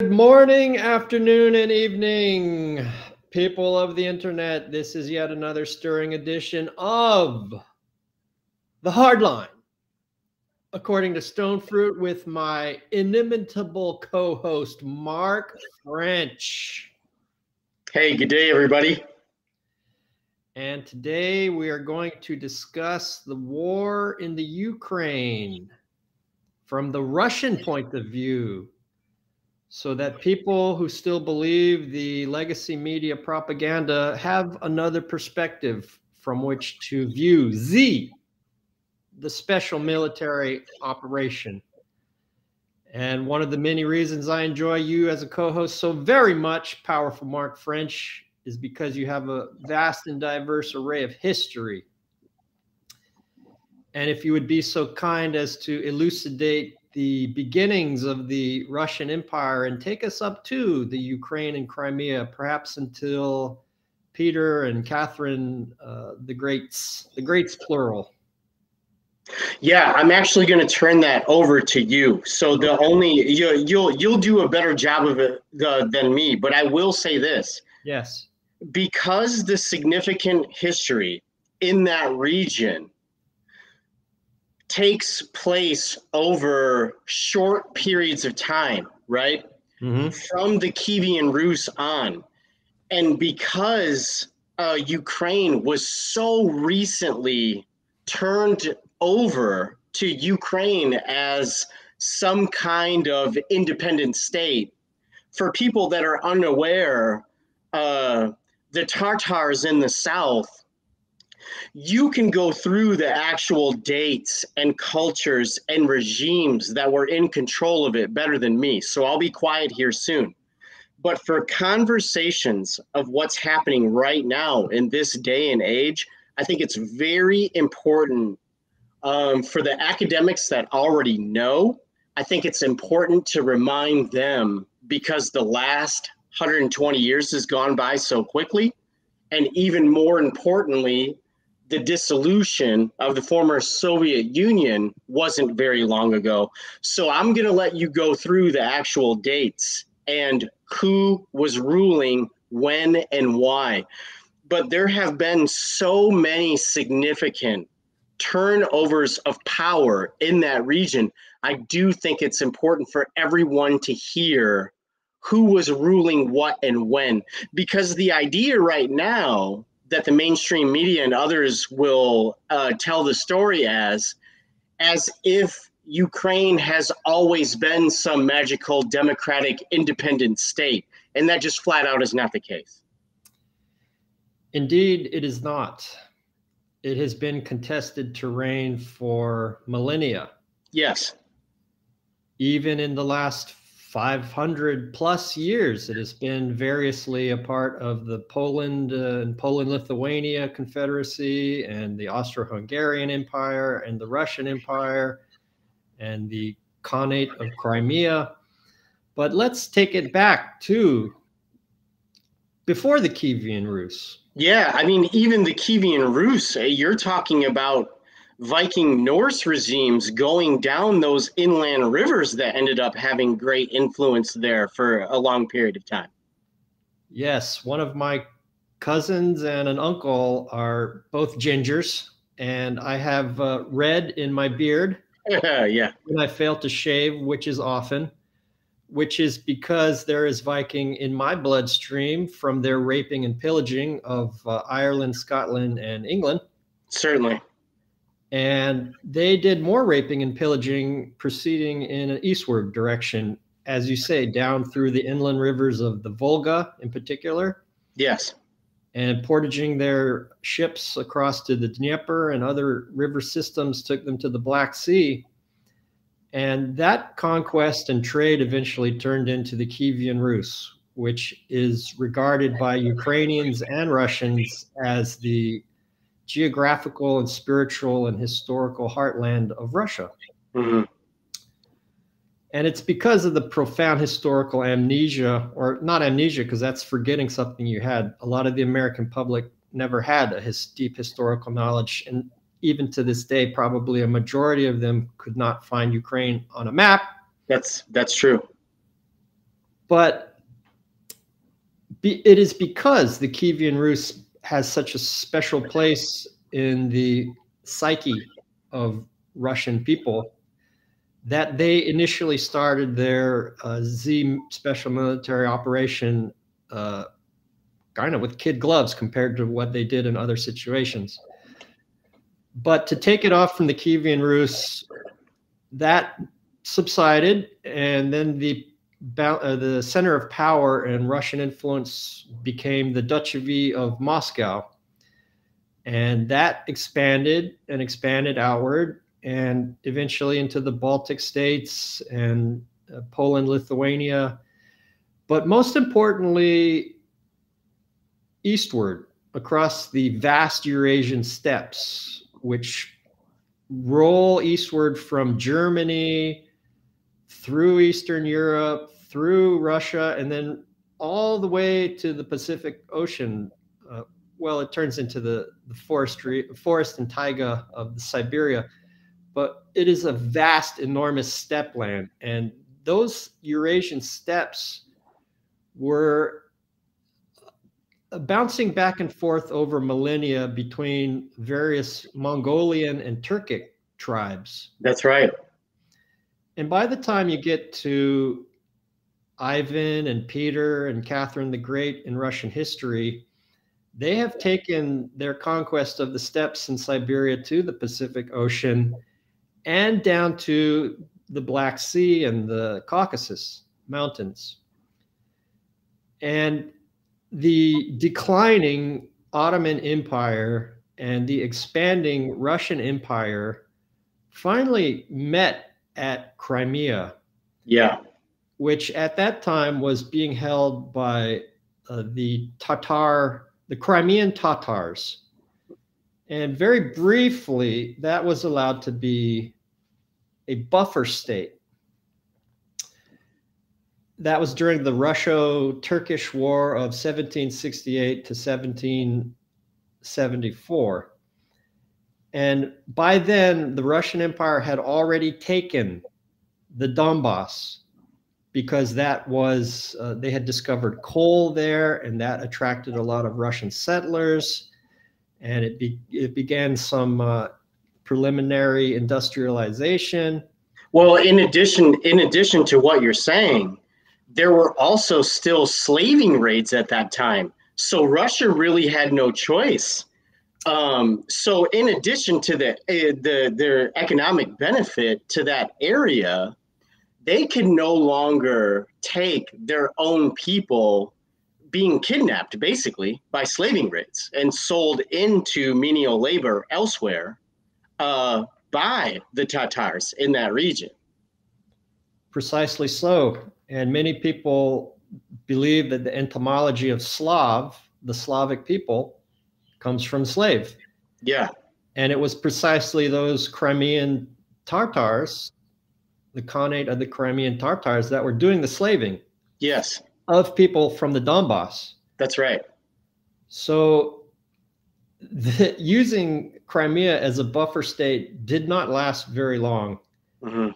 Good morning, afternoon, and evening, people of the internet. This is yet another stirring edition of The Hardline, according to Stonefruit, with my inimitable co-host, Mark French. Hey, good day, everybody. And today we are going to discuss the war in the Ukraine from the Russian point of view, so that people who still believe the legacy media propaganda have another perspective from which to view the special military operation. And one of the many reasons I enjoy you as a co-host so very much, powerful Mark French, is because you have a vast and diverse array of history. And if you would be so kind as to elucidate the beginnings of the Russian Empire and take us up to the Ukraine and Crimea, perhaps until Peter and Catherine, the greats plural. Yeah, I'm actually going to turn that over to you. So the only you'll do a better job of it than me, but I will say this. Yes. Because the significant history in that region takes place over short periods of time, right? Mm-hmm. From the Kievan Rus on. And because Ukraine was so recently turned over to Ukraine as some kind of independent state, for people that are unaware, the Tatars in the south, you can go through the actual dates and cultures and regimes that were in control of it better than me. So I'll be quiet here soon. But for conversations of what's happening right now in this day and age, I think it's very important for the academics that already know. I think it's important to remind them because the last 120 years has gone by so quickly. And even more importantly, the dissolution of the former Soviet Union wasn't very long ago. So I'm going to let you go through the actual dates and who was ruling when and why. But there have been so many significant turnovers of power in that region. I do think it's important for everyone to hear who was ruling what and when, because the idea right now that the mainstream media and others will tell the story as if Ukraine has always been some magical democratic independent state, and that just flat out is not the case. Indeed, it is not. It has been contested terrain for millennia. Yes. Even in the last 500 plus years, it has been variously a part of the Poland and Poland-Lithuania Confederacy and the Austro-Hungarian Empire and the Russian Empire and the Khanate of Crimea. But let's take it back to before the Kievan Rus. Yeah, I mean, even the Kievan Rus, you're talking about Viking Norse regimes going down those inland rivers that ended up having great influence there for a long period of time. Yes, one of my cousins and an uncle are both gingers, and I have red in my beard. Yeah. When I fail to shave, which is often, which is because there is Viking in my bloodstream from their raping and pillaging of Ireland, Scotland, and England. Certainly. And they did more raping and pillaging proceeding in an eastward direction, as you say, down through the inland rivers of the Volga in particular. Yes. And portaging their ships across to the Dnieper and other river systems took them to the Black Sea. And that conquest and trade eventually turned into the Kievan Rus, which is regarded by Ukrainians and Russians as the geographical and spiritual and historical heartland of Russia. Mm-hmm. And it's because of the profound historical amnesia, or not amnesia, because that's forgetting something you had. A lot of the American public never had a deep historical knowledge. And even to this day, probably a majority of them could not find Ukraine on a map. That's true. But it is because the Kievan Rus has such a special place in the psyche of Russian people that they initially started their Z special military operation kind of with kid gloves compared to what they did in other situations. But to take it off from the Kievan Rus, that subsided, and then the center of power and Russian influence became the Duchovy of Moscow. And that expanded and expanded outward, and eventually into the Baltic states and Poland, Lithuania, but most importantly, eastward across the vast Eurasian steppes, which roll eastward from Germany through Eastern Europe, through Russia, and then all the way to the Pacific Ocean. Well, it turns into the forest and taiga of Siberia, but it is a vast, enormous steppe land. And those Eurasian steppes were bouncing back and forth over millennia between various Mongolian and Turkic tribes. That's right. And by the time you get to Ivan and Peter and Catherine the Great in Russian history, they have taken their conquest of the steppes in Siberia to the Pacific Ocean and down to the Black Sea and the Caucasus Mountains. And the declining Ottoman Empire and the expanding Russian Empire finally met at Crimea. Yeah. Which at that time was being held by the Crimean Tatars. And very briefly, that was allowed to be a buffer state. That was during the Russo-Turkish War of 1768 to 1774. And by then, the Russian Empire had already taken the Donbass, because that was, they had discovered coal there, and that attracted a lot of Russian settlers. And it began some preliminary industrialization. Well, in addition to what you're saying, there were also still slaving raids at that time. So Russia really had no choice. So in addition to their economic benefit to that area, they can no longer take their own people being kidnapped, basically, by slaving raids and sold into menial labor elsewhere by the Tatars in that region. Precisely so. And many people believe that the etymology of Slav, the Slavic people, comes from slave. Yeah. And it was precisely those Crimean Tatars, the Khanate of the Crimean Tatars, that were doing the slaving. Yes. Of people from the Donbass. That's right. So using Crimea as a buffer state did not last very long. Mm-hmm.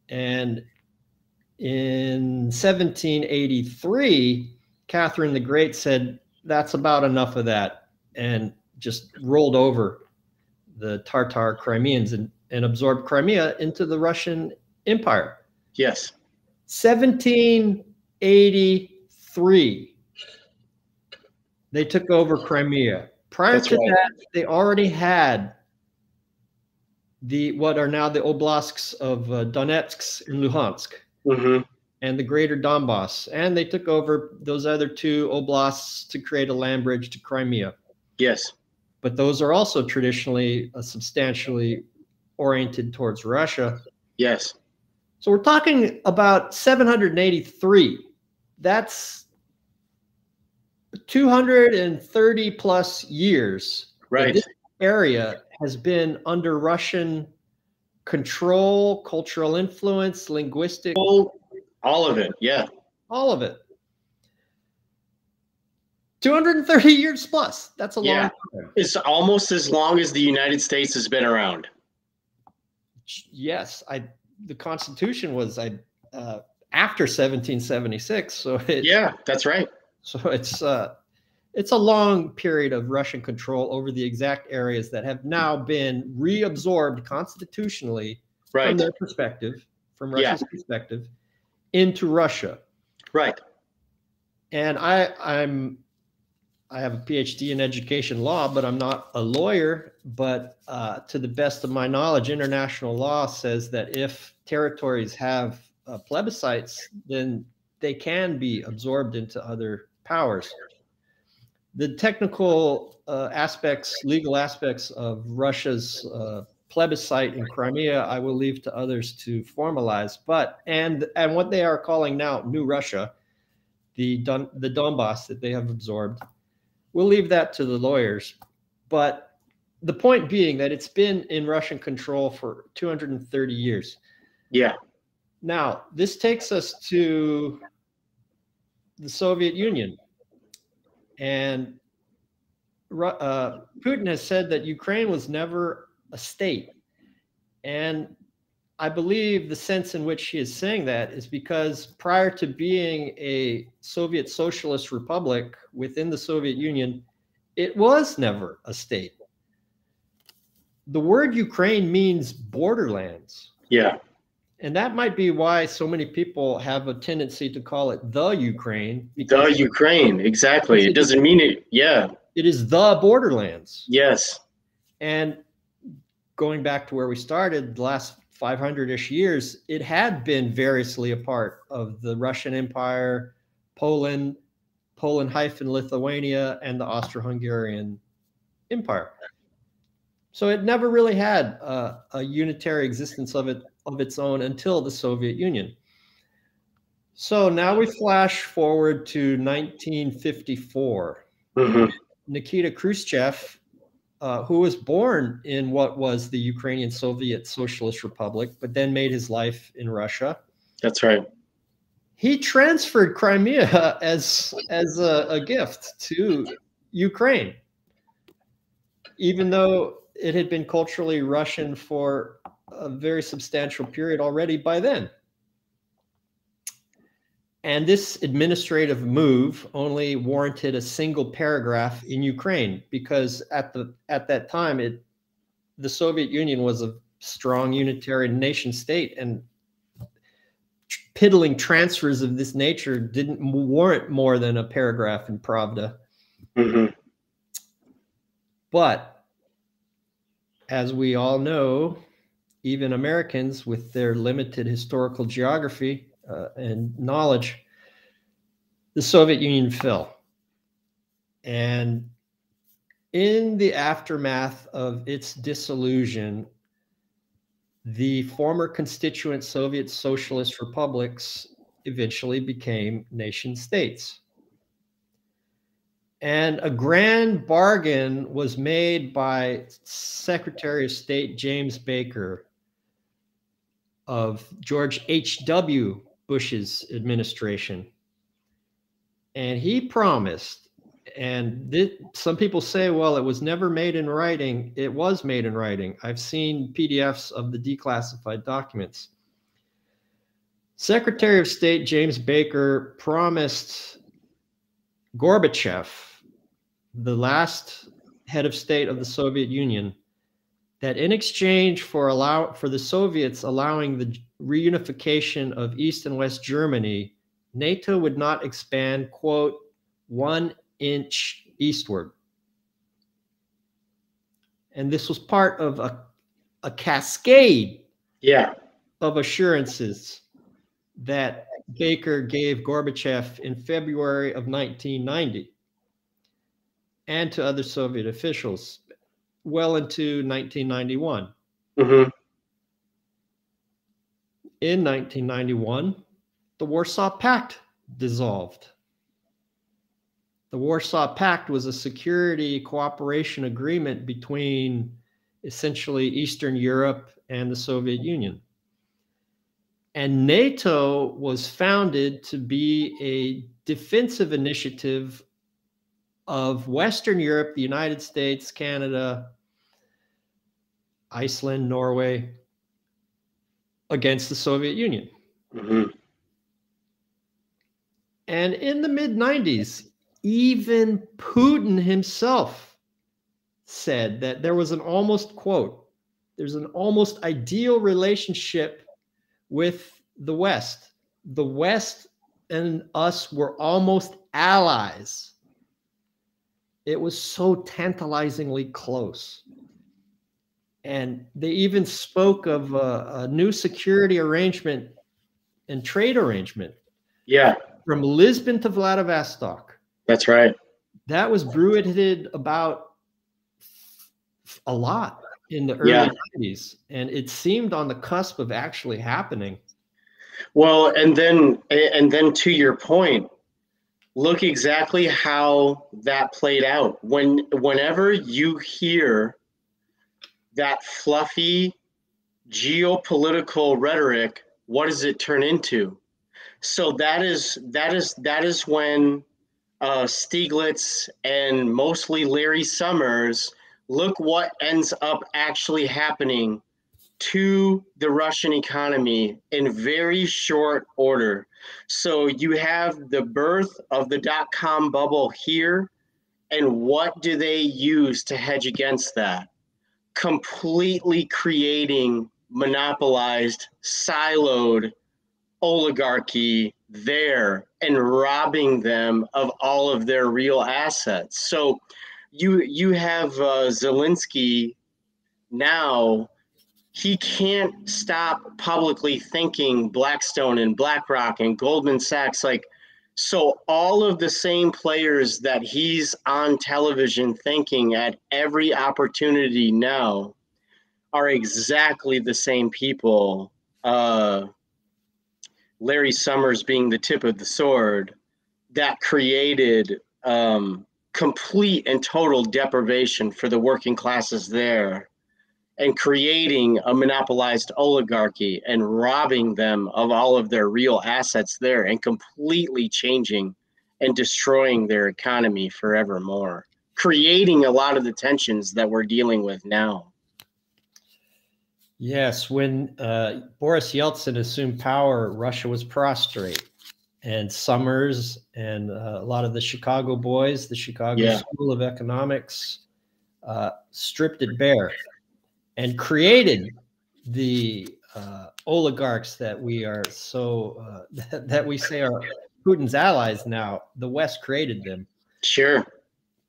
And in 1783, Catherine the Great said, that's about enough of that, and just rolled over the Tatar Crimeans and absorbed Crimea into the Russian Empire. Yes. 1783, they took over Crimea. Prior to that, they already had what are now the oblasts of Donetsk and Luhansk, mm-hmm. and the greater Donbass. And they took over those other two oblasts to create a land bridge to Crimea. Yes. But those are also traditionally substantially oriented towards Russia. Yes. So we're talking about 783. That's 230 plus years. Right. This area has been under Russian control, cultural influence, linguistic. All of it. Yeah. All of it. 230 years plus. That's a long time. It's almost as long as the United States has been around. Yes. The Constitution was after 1776. So yeah, that's right. So it's a long period of Russian control over the exact areas that have now been reabsorbed constitutionally from Right. their perspective, from Yeah. Russia's perspective, into Russia. Right. And I have a PhD in education law, but I'm not a lawyer. But to the best of my knowledge, international law says that if territories have plebiscites, then they can be absorbed into other powers. The technical aspects, legal aspects of Russia's plebiscite in Crimea, I will leave to others to formalize. But and what they are calling now New Russia, the Donbass that they have absorbed, we'll leave that to the lawyers. But the point being that it's been in Russian control for 230 years. Yeah. Now, this takes us to the Soviet Union. And Putin has said that Ukraine was never a state. And I believe the sense in which he is saying that is because prior to being a Soviet socialist republic within the Soviet Union, it was never a state. The word Ukraine means borderlands. Yeah. And that might be why so many people have a tendency to call it the Ukraine. The Ukraine, exactly. It doesn't mean it. Yeah. It is the borderlands. Yes. And going back to where we started, the last 500-ish years, it had been variously a part of the Russian Empire, Poland, Lithuania, and the Austro-Hungarian Empire. So it never really had a unitary existence of its own until the Soviet Union. So now we flash forward to 1954. Mm-hmm. Nikita Khrushchev, who was born in what was the Ukrainian Soviet Socialist Republic, but then made his life in Russia. That's right. He transferred Crimea as a gift to Ukraine, even though it had been culturally Russian for a very substantial period already by then. And this administrative move only warranted a single paragraph in Ukraine because at that time, the Soviet Union was a strong unitary nation state, and piddling transfers of this nature didn't warrant more than a paragraph in Pravda. Mm-hmm. But as we all know, even Americans with their limited historical geography and knowledge, the Soviet Union fell. And in the aftermath of its dissolution, the former constituent Soviet socialist republics eventually became nation states. And a grand bargain was made by Secretary of State James Baker of George H.W. Bush's administration. And he promised, and some people say, well, it was never made in writing. It was made in writing. I've seen PDFs of the declassified documents. Secretary of State James Baker promised Gorbachev, the last head of state of the Soviet Union, that in exchange for the Soviets allowing the reunification of East and West Germany, NATO would not expand, quote, 1 inch eastward. And this was part of a cascade of assurances that Baker gave Gorbachev in February of 1990 and to other Soviet officials well into 1991. Mm-hmm. In 1991, the Warsaw Pact dissolved. The Warsaw Pact was a security cooperation agreement between essentially Eastern Europe and the Soviet Union. And NATO was founded to be a defensive initiative of Western Europe, the United States, Canada, Iceland, Norway, against the Soviet Union. Mm-hmm. And in the mid-90s, even Putin himself said that there was an almost, quote, there's an almost ideal relationship with the West. The West and us were almost allies. It was so tantalizingly close. And they even spoke of a new security arrangement and trade arrangement. Yeah. From Lisbon to Vladivostok. That's right. That was bruited about a lot in the early 90s. And it seemed on the cusp of actually happening. Well, and then to your point, look exactly how that played out. Whenever you hear that fluffy geopolitical rhetoric, what does it turn into? So that is when Stiglitz and mostly Larry Summers, look what ends up actually happening to the Russian economy in very short order. So you have the birth of the dot-com bubble here, and what do they use to hedge against that? Completely creating monopolized, siloed oligarchy there and robbing them of all of their real assets. So you have Zelensky now. He can't stop publicly thinking Blackstone and BlackRock and Goldman Sachs. Like, so all of the same players that he's on television thinking at every opportunity now are exactly the same people. Larry Summers being the tip of the sword that created complete and total deprivation for the working classes there, and creating a monopolized oligarchy and robbing them of all of their real assets there, and completely changing and destroying their economy forevermore, creating a lot of the tensions that we're dealing with now. Yes, when Boris Yeltsin assumed power, Russia was prostrate, and Summers and a lot of the Chicago boys, the Chicago School of Economics, stripped it bare and created the oligarchs that we are so that we say are Putin's allies now. The West created them. Sure.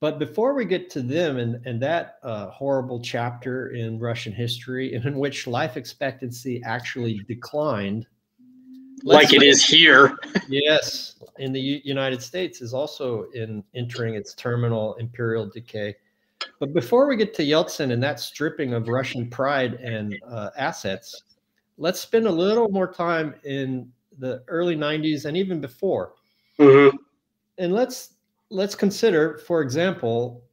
But before we get to them and that horrible chapter in Russian history in which life expectancy actually declined, like it is here. Yes, in the United States is also entering its terminal imperial decay. But before we get to Yeltsin and that stripping of Russian pride and assets, let's spend a little more time in the early 90s and even before. Mm-hmm. And let's consider, for example,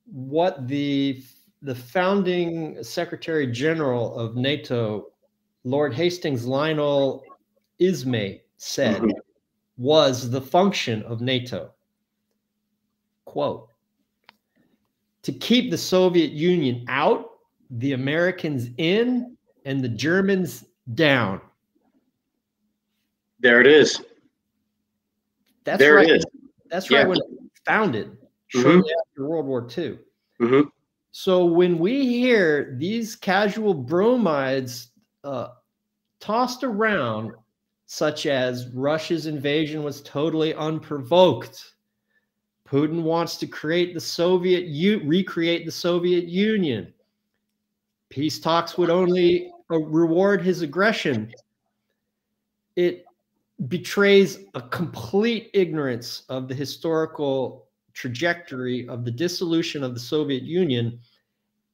what the founding Secretary General of NATO, Lord Hastings Lionel Ismay, said was the function of NATO. Quote, to keep the Soviet Union out, the Americans in, and the Germans down. There it is. That's there right. It is. That's right. When it was founded, shortly after World War II. So when we hear these casual bromides tossed around, such as Russia's invasion was totally unprovoked, Putin wants to create recreate the Soviet Union, peace talks would only reward his aggression, it betrays a complete ignorance of the historical trajectory of the dissolution of the Soviet Union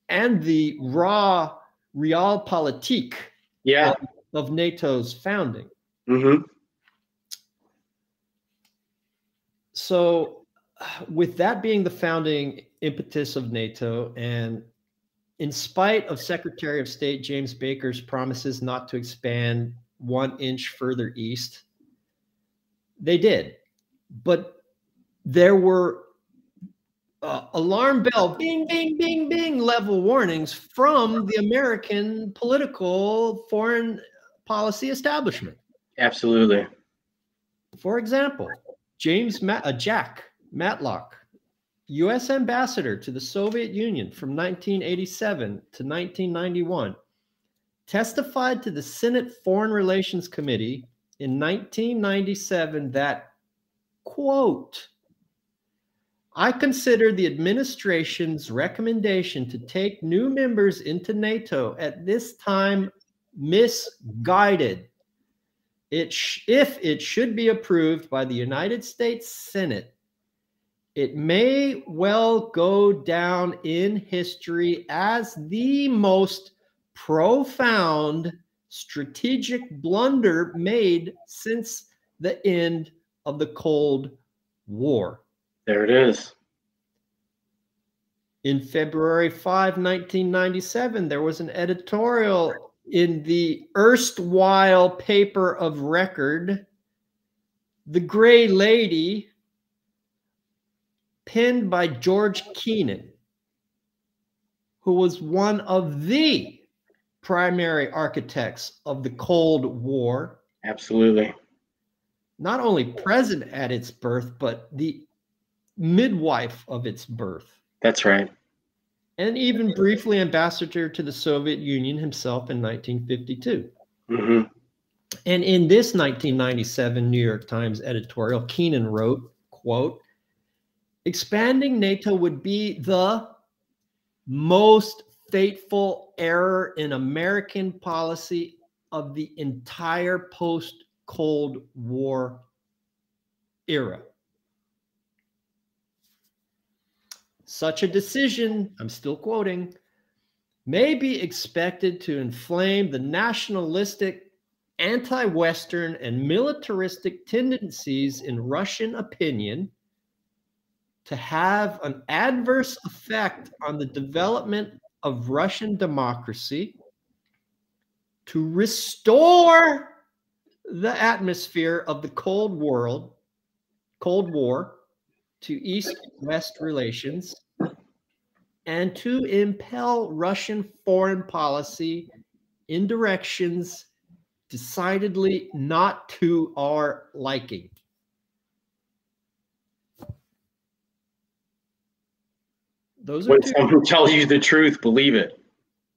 and the raw realpolitik of NATO's founding. So with that being the founding impetus of NATO, and in spite of Secretary of State James Baker's promises not to expand 1 inch further east, they did. But there were alarm bell, bing, bing, bing, bing, level warnings from the American political foreign policy establishment. Absolutely. For example, Jack Matlock, U.S. ambassador to the Soviet Union from 1987 to 1991, testified to the Senate Foreign Relations Committee in 1997 that, quote, I consider the administration's recommendation to take new members into NATO at this time misguided. If it should be approved by the United States Senate, it may well go down in history as the most profound strategic blunder made since the end of the Cold War. There it is. In February 5, 1997, there was an editorial in the erstwhile paper of record, The Gray Lady, penned by George Kennan, who was one of the primary architects of the Cold War. Absolutely. Not only present at its birth, but the midwife of its birth. That's right. And even briefly ambassador to the Soviet Union himself in 1952. Mm-hmm. And in this 1997 New York Times editorial, Kennan wrote, quote, expanding NATO would be the most fateful error in American policy of the entire post-Cold War era. Such a decision, I'm still quoting, may be expected to inflame the nationalistic, anti-Western, and militaristic tendencies in Russian opinion, to have an adverse effect on the development of Russian democracy, to restore the atmosphere of the Cold War to East-West relations, and to impel Russian foreign policy in directions decidedly not to our liking. When someone tells you the truth, believe it.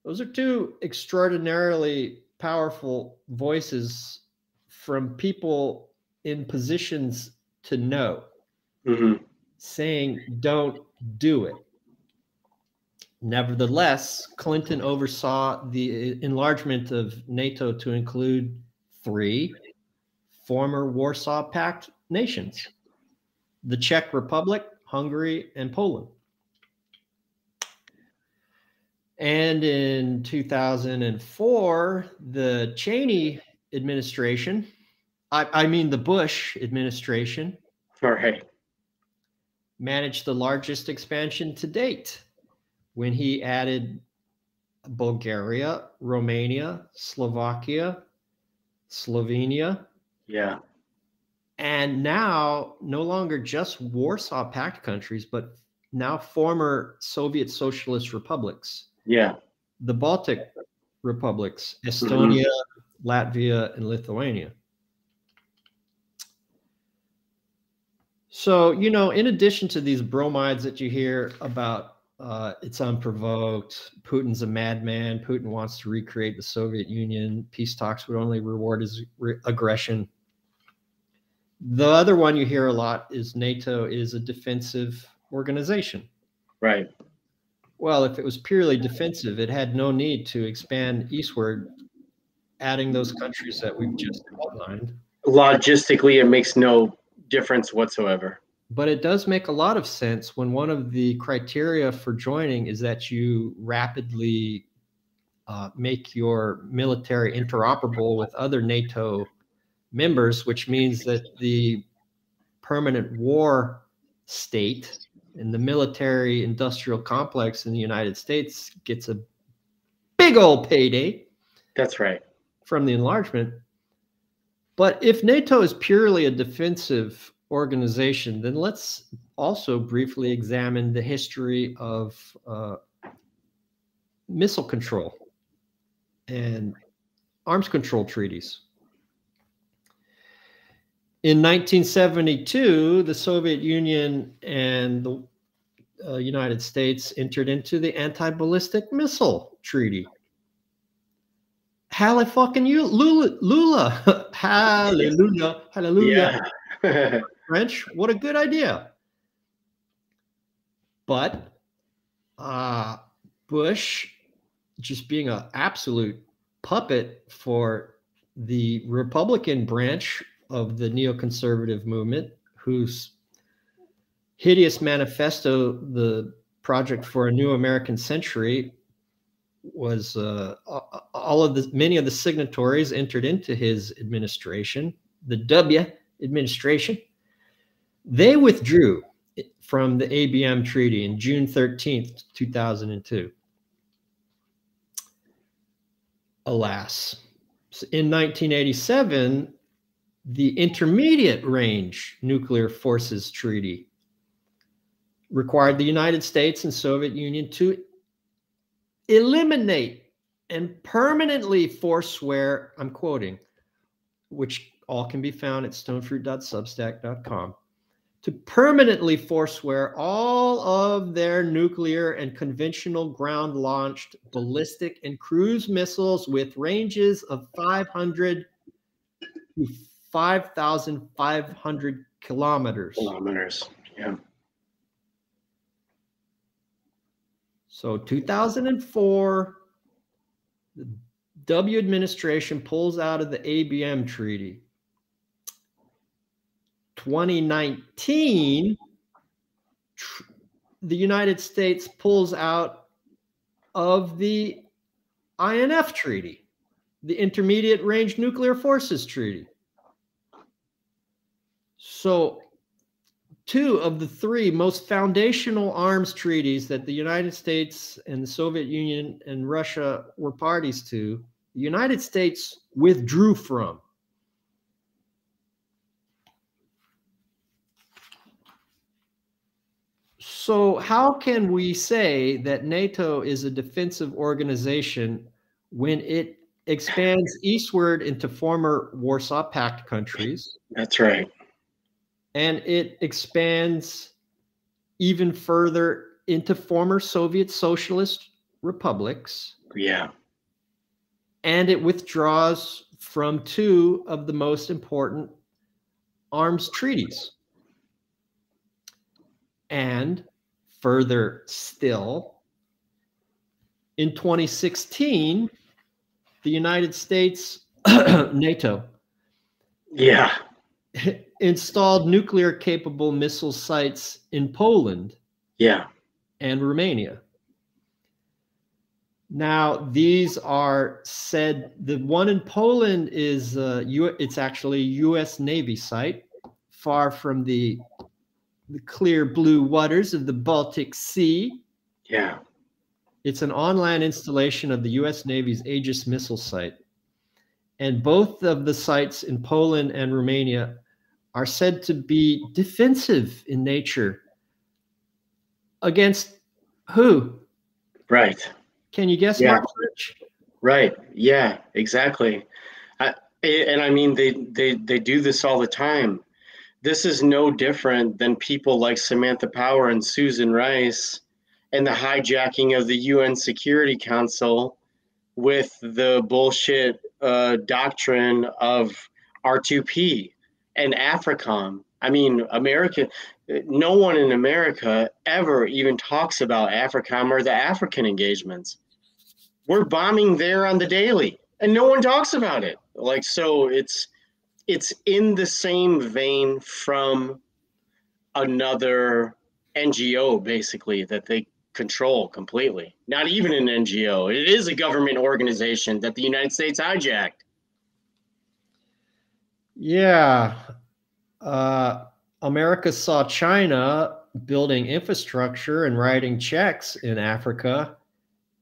Those are two extraordinarily powerful voices from people in positions to know, saying, don't do it. Nevertheless, Clinton oversaw the enlargement of NATO to include 3 former Warsaw Pact nations, the Czech Republic, Hungary, and Poland. And in 2004, the Cheney administration, I mean the Bush administration, managed the largest expansion to date when he added Bulgaria, Romania, Slovakia, Slovenia. Yeah. And now no longer just Warsaw Pact countries, but now former Soviet socialist republics. Yeah. The Baltic republics, Estonia, Latvia, and Lithuania. So, you know, in addition to these bromides that you hear about, it's unprovoked, Putin's a madman, Putin wants to recreate the Soviet Union, peace talks would only reward his aggression. The other one you hear a lot is NATO is a defensive organization. Right. Well, if it was purely defensive, it had no need to expand eastward, adding those countries that we've just outlined. Logistically, it makes no difference whatsoever. But it does make a lot of sense when one of the criteria for joining is that you rapidly make your military interoperable with other NATO members, which means that the permanent war state and the military industrial complex in the United States gets a big old payday. That's right. From the enlargement. But if NATO is purely a defensive organization, then let's also briefly examine the history of missile control and arms control treaties. In 1972, the Soviet Union and the United States entered into the Anti-Ballistic Missile Treaty. Hallelujah. Hallelujah. Hallelujah. Yeah. French, what a good idea. But Bush, just being an absolute puppet for the Republican branch of the neoconservative movement, whose hideous manifesto, the Project for a New American Century, was many of the signatories entered into his administration, the W administration. They withdrew from the ABM Treaty in June 13th, 2002. Alas, in 1987, the Intermediate Range Nuclear Forces Treaty required the United States and Soviet Union to eliminate and permanently forswear, I'm quoting, which all can be found at stonefruit.substack.com, to permanently forswear all of their nuclear and conventional ground-launched ballistic and cruise missiles with ranges of 500 to 5,500 kilometers. Yeah. So 2004, the W administration pulls out of the ABM treaty. 2019, the United States pulls out of the INF treaty, the Intermediate Range Nuclear Forces Treaty. So two of the three most foundational arms treaties that the United States and the Soviet Union and Russia were parties to, the United States withdrew from. So how can we say that NATO is a defensive organization when it expands eastward into former Warsaw Pact countries? That's right. And it expands even further into former Soviet socialist republics. Yeah. And it withdraws from two of the most important arms treaties. And further still, in 2016, the United States, NATO, yeah, installed nuclear-capable missile sites in Poland, yeah, and Romania. Now, these are said, the one in Poland is, it's actually a U.S. Navy site, far from the clear blue waters of the Baltic Sea. Yeah. It's an on-land installation of the U.S. Navy's Aegis missile site. And both of the sites in Poland and Romania are said to be defensive in nature. Against who? Right. Can you guess, Yeah. Mark? Right. Yeah, exactly. And I mean, they do this all the time. This is no different than people like Samantha Power and Susan Rice and the hijacking of the UN Security Council with the bullshit doctrine of R2P and AFRICOM. I mean, no one in America ever even talks about AFRICOM or the African engagements. We're bombing there on the daily, and no one talks about it. Like, so it's in the same vein from another NGO, basically, that they control completely. Not even an NGO. It is a government organization that the United States hijacked. Yeah. America saw China building infrastructure and writing checks in Africa,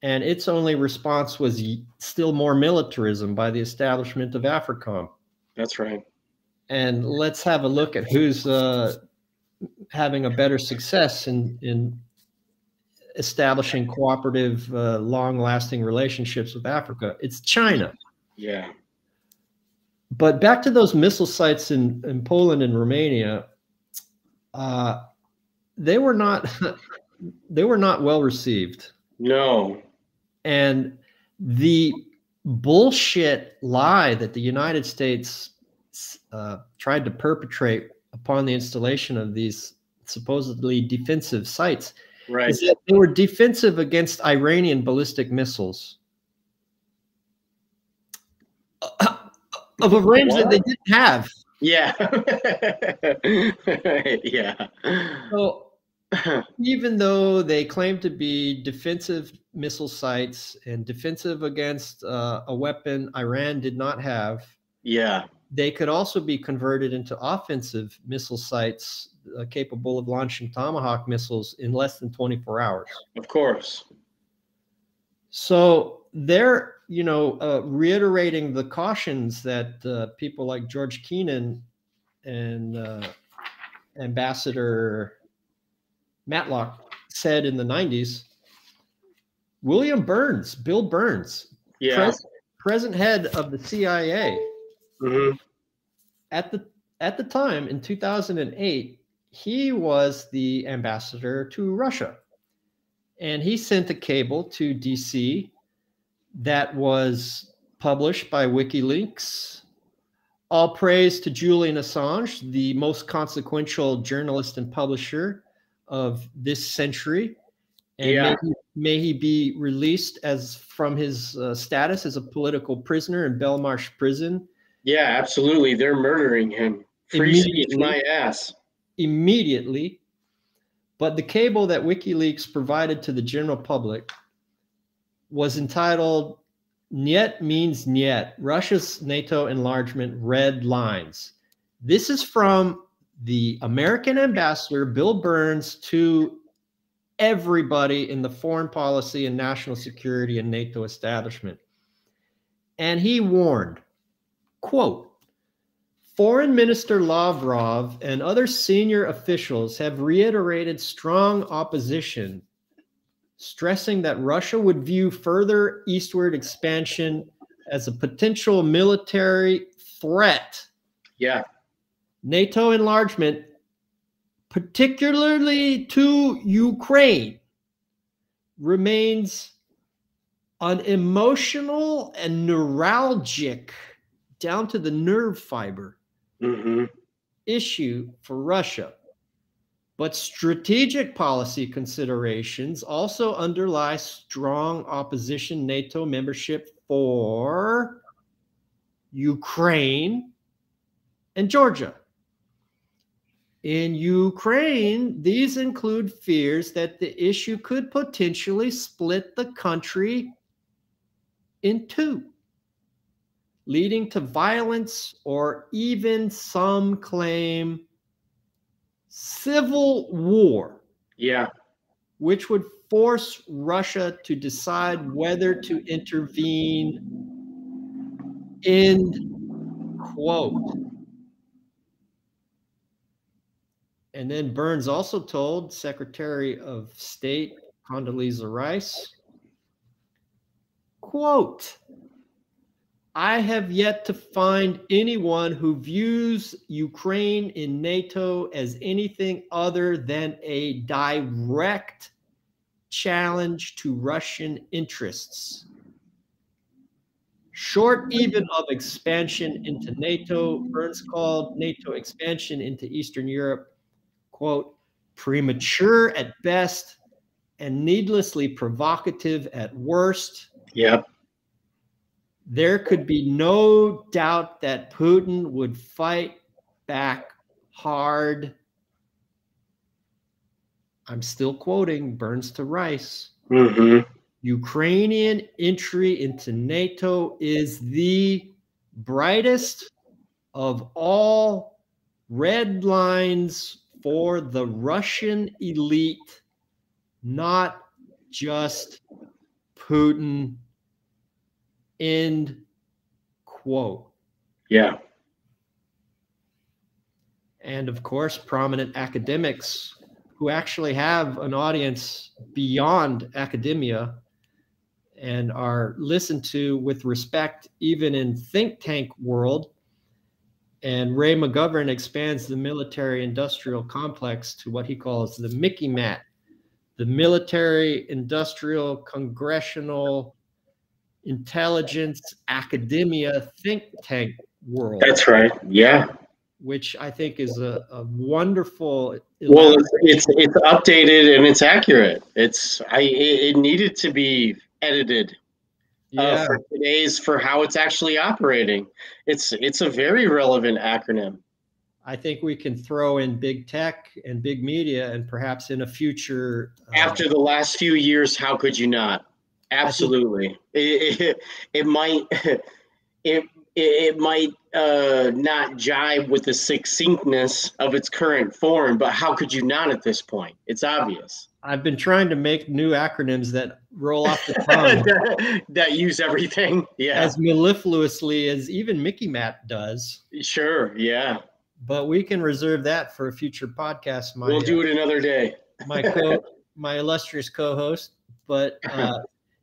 and its only response was still more militarism by the establishment of AFRICOM. That's right. And let's have a look at who's having a better success in establishing cooperative, long-lasting relationships with Africa. It's China. Yeah. But back to those missile sites in Poland and Romania, they were not they were not well received. No. And the bullshit lie that the United States tried to perpetrate upon the installation of these supposedly defensive sites is that they were defensive against Iranian ballistic missiles of a range that they didn't have. Yeah. Yeah. So even though they claim to be defensive missile sites and defensive against a weapon Iran did not have, yeah, they could also be converted into offensive missile sites capable of launching Tomahawk missiles in less than 24 hours. Of course. So they're, reiterating the cautions that people like George Kennan and Ambassador Matlock said in the 90s. William Burns, Bill Burns, present head of the CIA, at the time in 2008, he was the ambassador to Russia, and he sent a cable to DC that was published by WikiLeaks. All praise to Julian Assange, the most consequential journalist and publisher of this century. And may he be released from his status as a political prisoner in Belmarsh prison. Yeah, absolutely. They're murdering him. Free speech, my ass. Immediately. But the cable that WikiLeaks provided to the general public was entitled "Niet means Niet, Russia's NATO enlargement red lines." This is from the American ambassador, Bill Burns, to everybody in the foreign policy and national security and NATO establishment. And he warned, quote, "Foreign Minister Lavrov and other senior officials have reiterated strong opposition, stressing that Russia would view further eastward expansion as a potential military threat. Yeah. NATO enlargement, particularly to Ukraine, remains an emotional and neuralgic, down to the nerve fiber, issue for Russia. But strategic policy considerations also underlie strong opposition NATO membership for Ukraine and Georgia. In Ukraine, these include fears that the issue could potentially split the country in two, leading to violence or even, some claim, civil war. Yeah. Which would force Russia to decide whether to intervene. End quote. And then Burns also told Secretary of State Condoleezza Rice, quote, "I have yet to find anyone who views Ukraine in NATO as anything other than a direct challenge to Russian interests. Short even of expansion into NATO," Burns called NATO expansion into Eastern Europe, quote, "premature at best and needlessly provocative at worst." Yep. There could be no doubt that Putin would fight back hard. I'm still quoting Burns to Rice. Ukrainian entry into NATO is the brightest of all red lines for the Russian elite, not just Putin. End quote. Yeah. And of course, prominent academics who actually have an audience beyond academia and are listened to with respect even in think tank world, And Ray McGovern expands the military-industrial complex to what he calls the Mickey Mat, the military, industrial, congressional, intelligence, academia, think tank world. That's right. Yeah. Which I think is a wonderful. Well, it's updated and it's accurate. It needed to be edited for how it's actually operating. It's a very relevant acronym. I think we can throw in big tech and big media, and perhaps in a future. After the last few years, how could you not? Absolutely. It might not jibe with the succinctness of its current form, but how could you not at this point? It's obvious. I've been trying to make new acronyms that roll off the tongue that use everything, as mellifluously as even Mickey Mat does. Sure, yeah. But we can reserve that for a future podcast. We'll do it another day. my illustrious co-host, but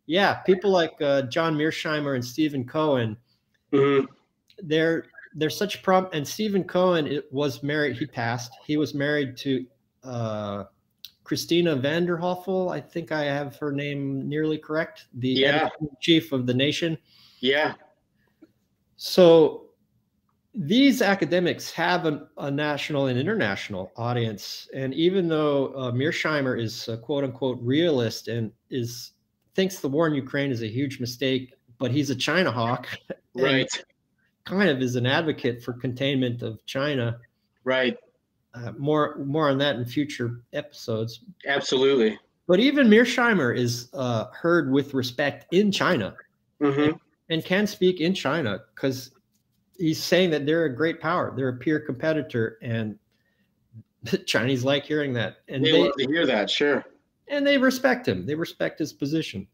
yeah, people like John Mearsheimer and Stephen Cohen. Mm-hmm. They're such and Stephen Cohen was married. He passed. He was married to Christina Vanderhoffel. I think I have her name nearly correct. The editor-in-chief of The Nation. Yeah. So these academics have a national and international audience, and even though Mearsheimer is a quote-unquote realist and thinks the war in Ukraine is a huge mistake, but he's a China hawk, right? Kind of is an advocate for containment of China, right? More on that in future episodes. Absolutely. But even Mearsheimer is heard with respect in China, and can speak in China because he's saying that they're a great power, they're a peer competitor, and the Chinese like hearing that, and they love to hear that, sure. And they respect him. They respect his position.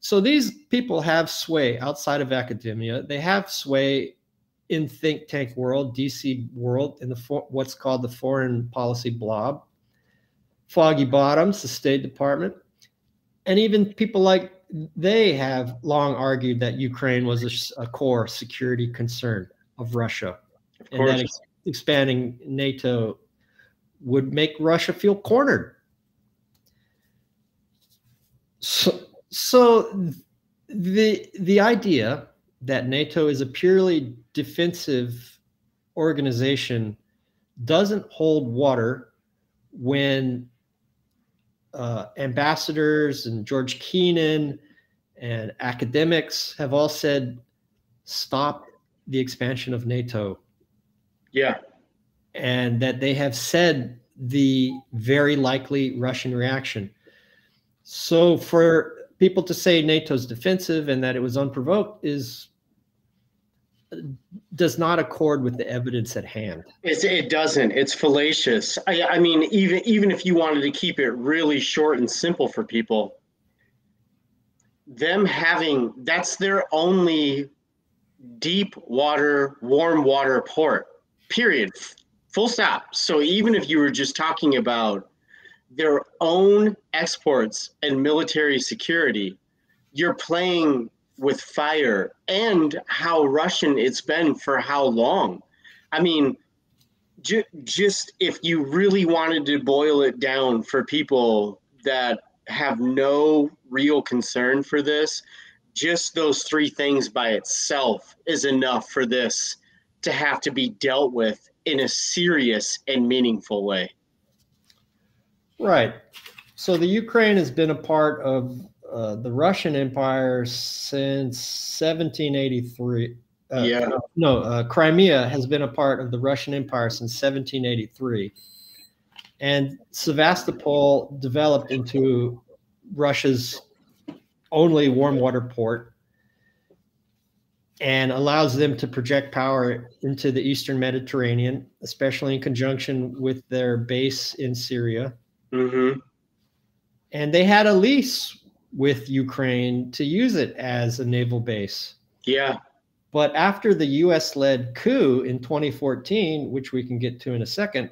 So these people have sway outside of academia. They have sway in think tank world, DC world, in what's called the foreign policy blob, Foggy Bottoms, the State Department, and even people like they have long argued that Ukraine was a core security concern of Russia, and that expanding NATO would make Russia feel cornered. So the idea that NATO is a purely defensive organization doesn't hold water when ambassadors and George Kennan and academics have all said, stop the expansion of NATO. Yeah. And that they have said the very likely Russian reaction. So for people to say NATO's defensive and that it was unprovoked does not accord with the evidence at hand. It doesn't. It's fallacious. I mean, even if you wanted to keep it really short and simple for people, that's their only deep water, warm water port, period. Full stop. So even if you were just talking about their own exports and military security, you're playing with fire and how Russian it's been for how long. I mean, just if you really wanted to boil it down for people that have no real concern for this, just those three things by itself is enough for this to have to be dealt with in a serious and meaningful way. Right. So the Ukraine has been a part of the Russian Empire since 1783. Crimea has been a part of the Russian Empire since 1783. And Sevastopol developed into Russia's only warm water port and allows them to project power into the Eastern Mediterranean, especially in conjunction with their base in Syria. Mm-hmm. And they had a lease with Ukraine to use it as a naval base. Yeah. But after the US-led coup in 2014, which we can get to in a second,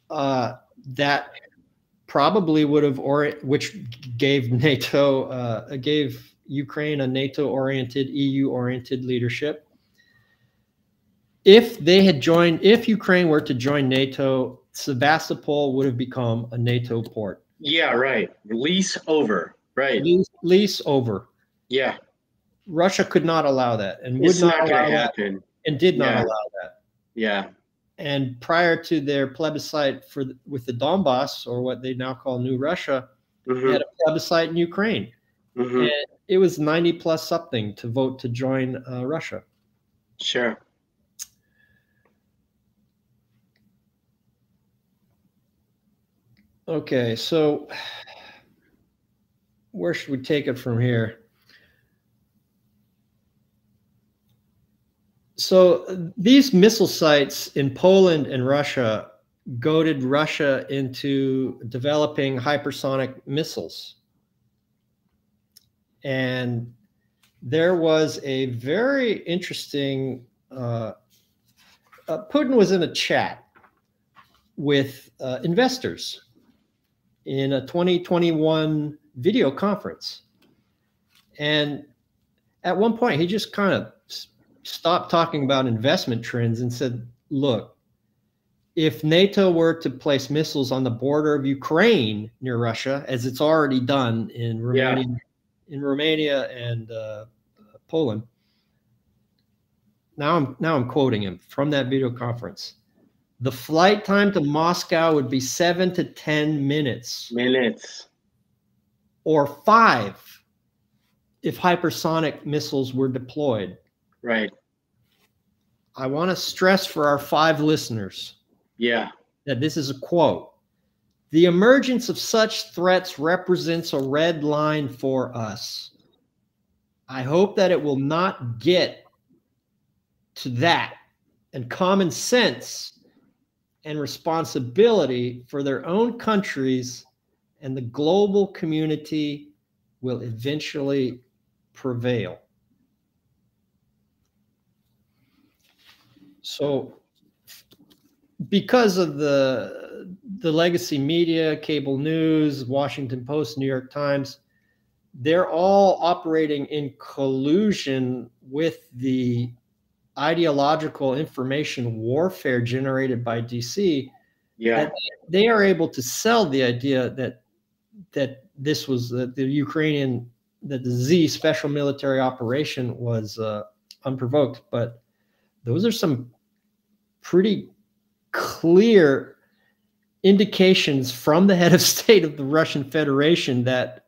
that probably would have, which gave NATO, gave Ukraine a NATO-oriented, EU-oriented leadership. if Ukraine were to join NATO, Sevastopol would have become a NATO port. Yeah, right. Lease over. Right. Lease over. Yeah. Russia could not allow that, and would It's not not going allow to that, happen. and did not allow that. Yeah. And prior to their plebiscite with the Donbass, or what they now call New Russia, they had a plebiscite in Ukraine. And it was 90 plus something to vote to join Russia. Sure. Okay, so where should we take it from here? So these missile sites in Poland and Russia goaded Russia into developing hypersonic missiles. And there was a very interesting, Putin was in a chat with investors in a 2021 video conference. And at one point, he just kind of stopped talking about investment trends and said, look, if NATO were to place missiles on the border of Ukraine near Russia, as it's already done in Romania and Poland. Now I'm quoting him from that video conference. The flight time to Moscow would be 7 to 10 minutes. Or 5 if hypersonic missiles were deployed. Right. I want to stress for our 5 listeners that this is a quote. The emergence of such threats represents a red line for us. I hope that it will not get to that, and common sense and responsibility for their own countries and the global community will eventually prevail. So because of the legacy media, cable news, Washington Post, New York Times, they're all operating in collusion with the ideological information warfare generated by DC. That they are able to sell the idea that this was the Ukrainian, that the Z special military operation was unprovoked. But those are some pretty clear indications from the head of state of the Russian Federation that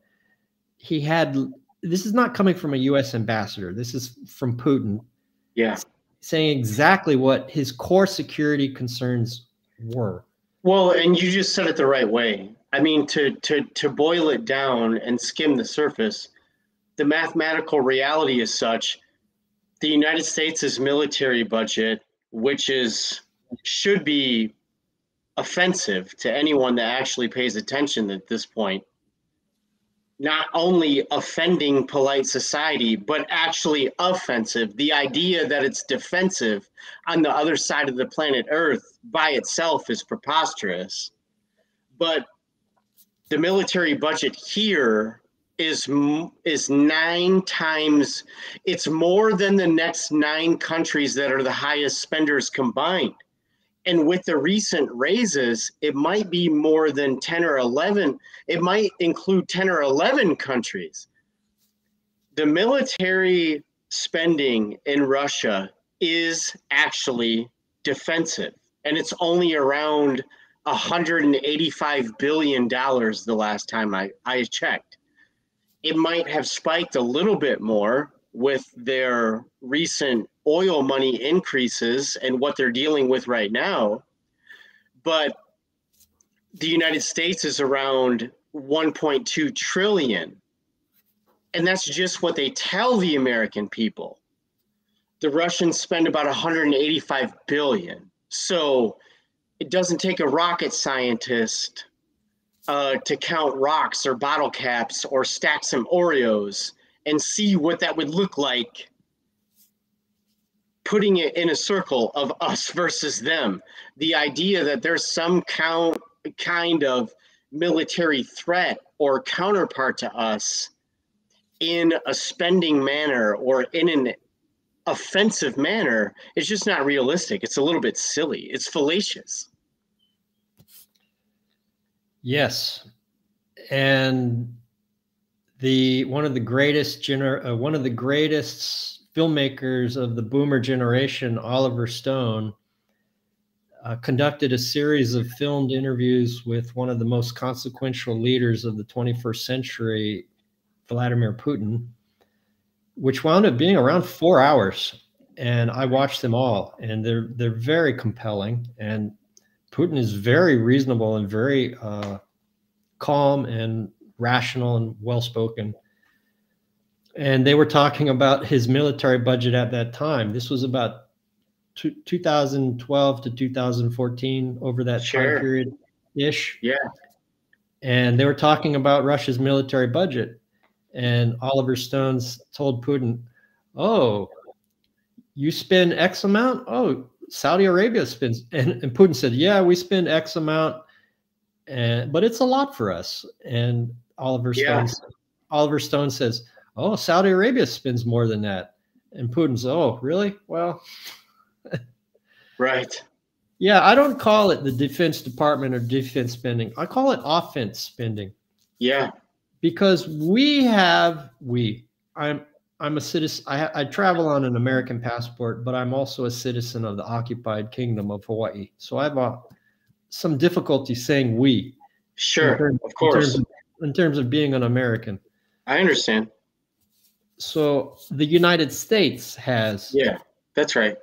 he had. This is not coming from a U.S. ambassador. This is from Putin. Saying exactly what his core security concerns were. Well, and you just said it the right way. I mean, to boil it down and skim the surface, the mathematical reality is such: the United States' military budget, which should be offensive to anyone that actually pays attention at this point, not only offending polite society, but actually offensive. The idea that it's defensive on the other side of the planet Earth by itself is preposterous. But the military budget here is 9 times, it's more than the next 9 countries that are the highest spenders combined. And with the recent raises, it might be more than 10 or 11. It might include 10 or 11 countries. The military spending in Russia is actually defensive, and it's only around $185 billion the last time I checked. It might have spiked a little bit more with their recent oil money increases and what they're dealing with right now. But the United States is around 1.2 trillion. And that's just what they tell the American people. The Russians spend about 185 billion. So it doesn't take a rocket scientist to count rocks or bottle caps or stack some Oreos and see what that would look like, putting it in a circle of us versus them. The idea that there's some kind of military threat or counterpart to us in a spending manner or in an offensive manner, it's just not realistic. It's a little bit silly. It's fallacious. Yes. And one of the greatest filmmakers of the boomer generation, Oliver Stone, conducted a series of filmed interviews with one of the most consequential leaders of the 21st century, Vladimir Putin, which wound up being around 4 hours. And I watched them all, and they're very compelling. And Putin is very reasonable and very calm and rational and well-spoken. And they were talking about his military budget at that time. This was about 2012 to 2014, over that time period-ish. Yeah. And they were talking about Russia's military budget. And Oliver Stone told Putin, oh, you spend X amount? Oh, Saudi Arabia spends. And Putin said, yeah, we spend X amount, but it's a lot for us. And Oliver Stone says, oh, Saudi Arabia spends more than that. And Putin's, oh, really? Well, right. Yeah, I don't call it the Defense Department or defense spending. I call it offense spending. Yeah. Because I'm a citizen. I travel on an American passport, but I'm also a citizen of the occupied kingdom of Hawaii. So I have some difficulty saying we. Sure, of course. In terms of being an American. I understand. So the United States has. Yeah, that's right.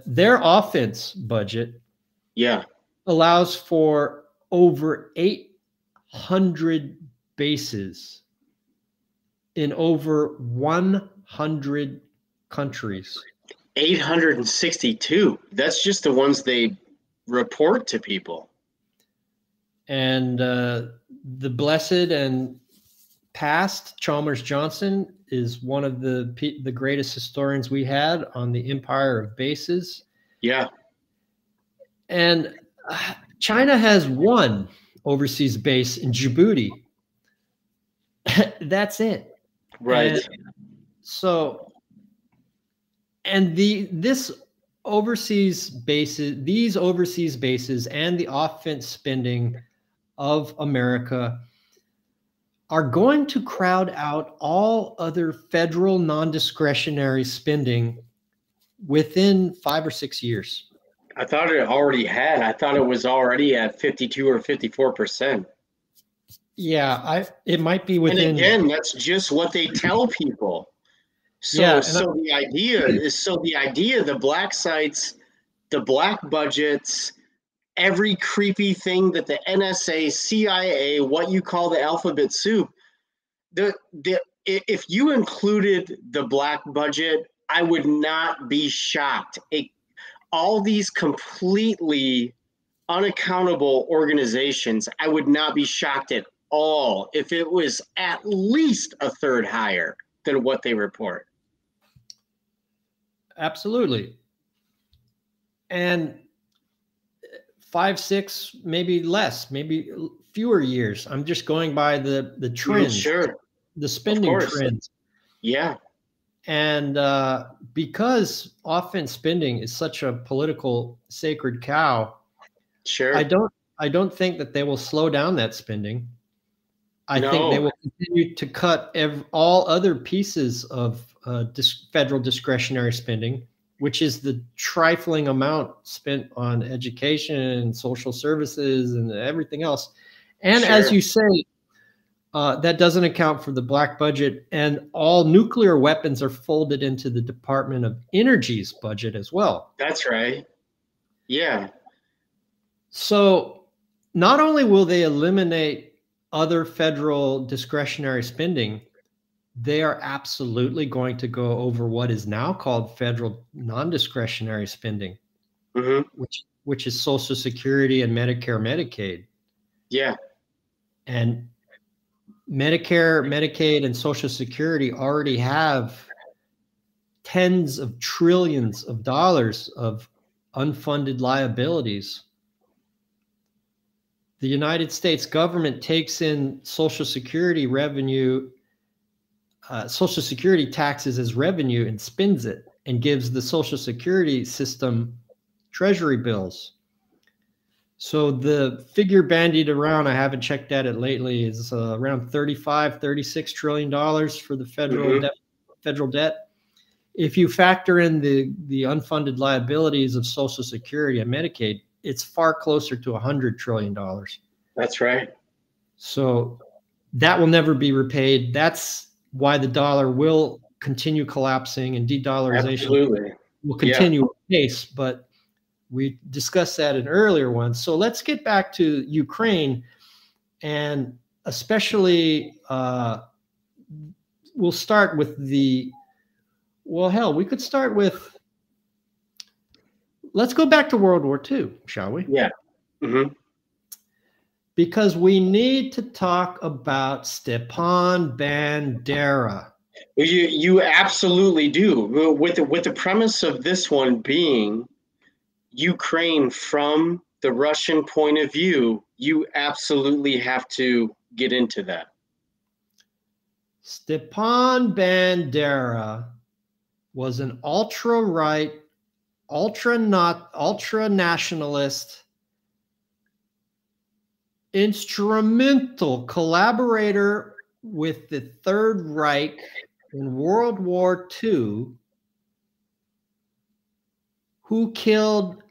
Their offense budget. Yeah. Allows for over 800 bases in over 100 countries. 862. That's just the ones they report to people. And the blessed and past Chalmers Johnson is one of the greatest historians we had on the empire of bases. Yeah. And China has one overseas base in Djibouti. That's it. Right. These overseas bases and the offense spending of America are going to crowd out all other federal non-discretionary spending within 5 or 6 years. I thought it already had. I thought it was already at 52 or 54%. Yeah, it might be within. And again, that's just what they tell people. So, the idea, the black sites, the black budgets, every creepy thing that the NSA, CIA, what you call the alphabet soup, if you included the black budget, I would not be shocked. All these completely unaccountable organizations, I would not be shocked at all if it was at least a third higher than what they report. Absolutely. And 5, 6, maybe less, maybe fewer years. I'm just going by the trends, sure, the spending trends. Yeah. And because offense spending is such a political sacred cow, sure, I don't think that they will slow down that spending. I think they will continue to cut all other pieces of federal discretionary spending, which is the trifling amount spent on education and social services and everything else. And as you say, that doesn't account for the black budget, and all nuclear weapons are folded into the Department of Energy's budget as well. That's right. Yeah. So not only will they eliminate other federal discretionary spending, they are absolutely going to go over what is now called federal non-discretionary spending, which is Social Security and Medicare, Medicaid. Yeah. And Medicare, Medicaid, and Social Security already have tens of trillions of dollars of unfunded liabilities. The United States government takes in Social Security revenue, Social Security taxes as revenue, and spends it. and gives the Social Security system treasury bills. So the figure bandied around, I haven't checked at it lately, is around $35–36 trillion for the federal debt. If you factor in the unfunded liabilities of Social Security and Medicaid, it's far closer to $100 trillion. That's right. So that will never be repaid. That's why the dollar will continue collapsing and de-dollarization will continue at pace. But we discussed that in earlier ones. So let's get back to Ukraine, and especially we'll start with we could start with, let's go back to World War II, shall we? Yeah. Mm-hmm. Because we need to talk about Stepan Bandera. You absolutely do. With the premise of this one being Ukraine from the Russian point of view, you absolutely have to get into that. Stepan Bandera was an ultra-right, ultra-nationalist, instrumental collaborator with the Third Reich in World War II, who killed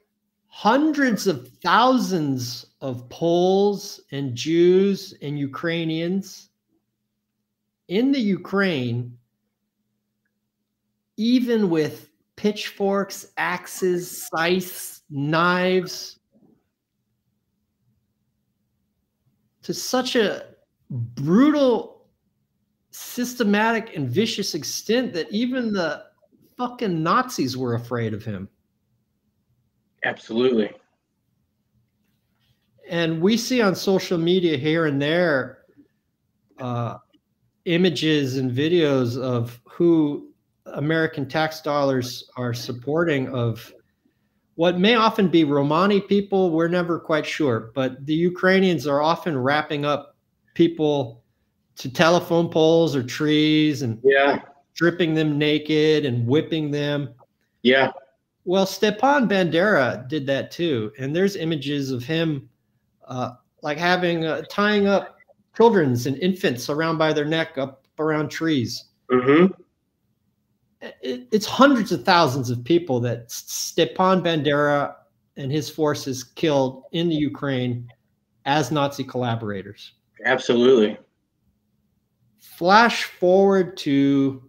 hundreds of thousands of Poles and Jews and Ukrainians in the Ukraine, even with pitchforks, axes, scythes, knives, to such a brutal, systematic, and vicious extent that even the fucking Nazis were afraid of him. Absolutely. And we see on social media here and there images and videos of who American tax dollars are supporting, of what may often be Romani people. We're never quite sure, but the Ukrainians are often wrapping up people to telephone poles or trees and stripping them naked and whipping them. Yeah. Well, Stepan Bandera did that too. And there's images of him like having tying up children and infants around by their neck up around trees. Mm-hmm. It's hundreds of thousands of people that Stepan Bandera and his forces killed in the Ukraine as Nazi collaborators. Absolutely. Flash forward to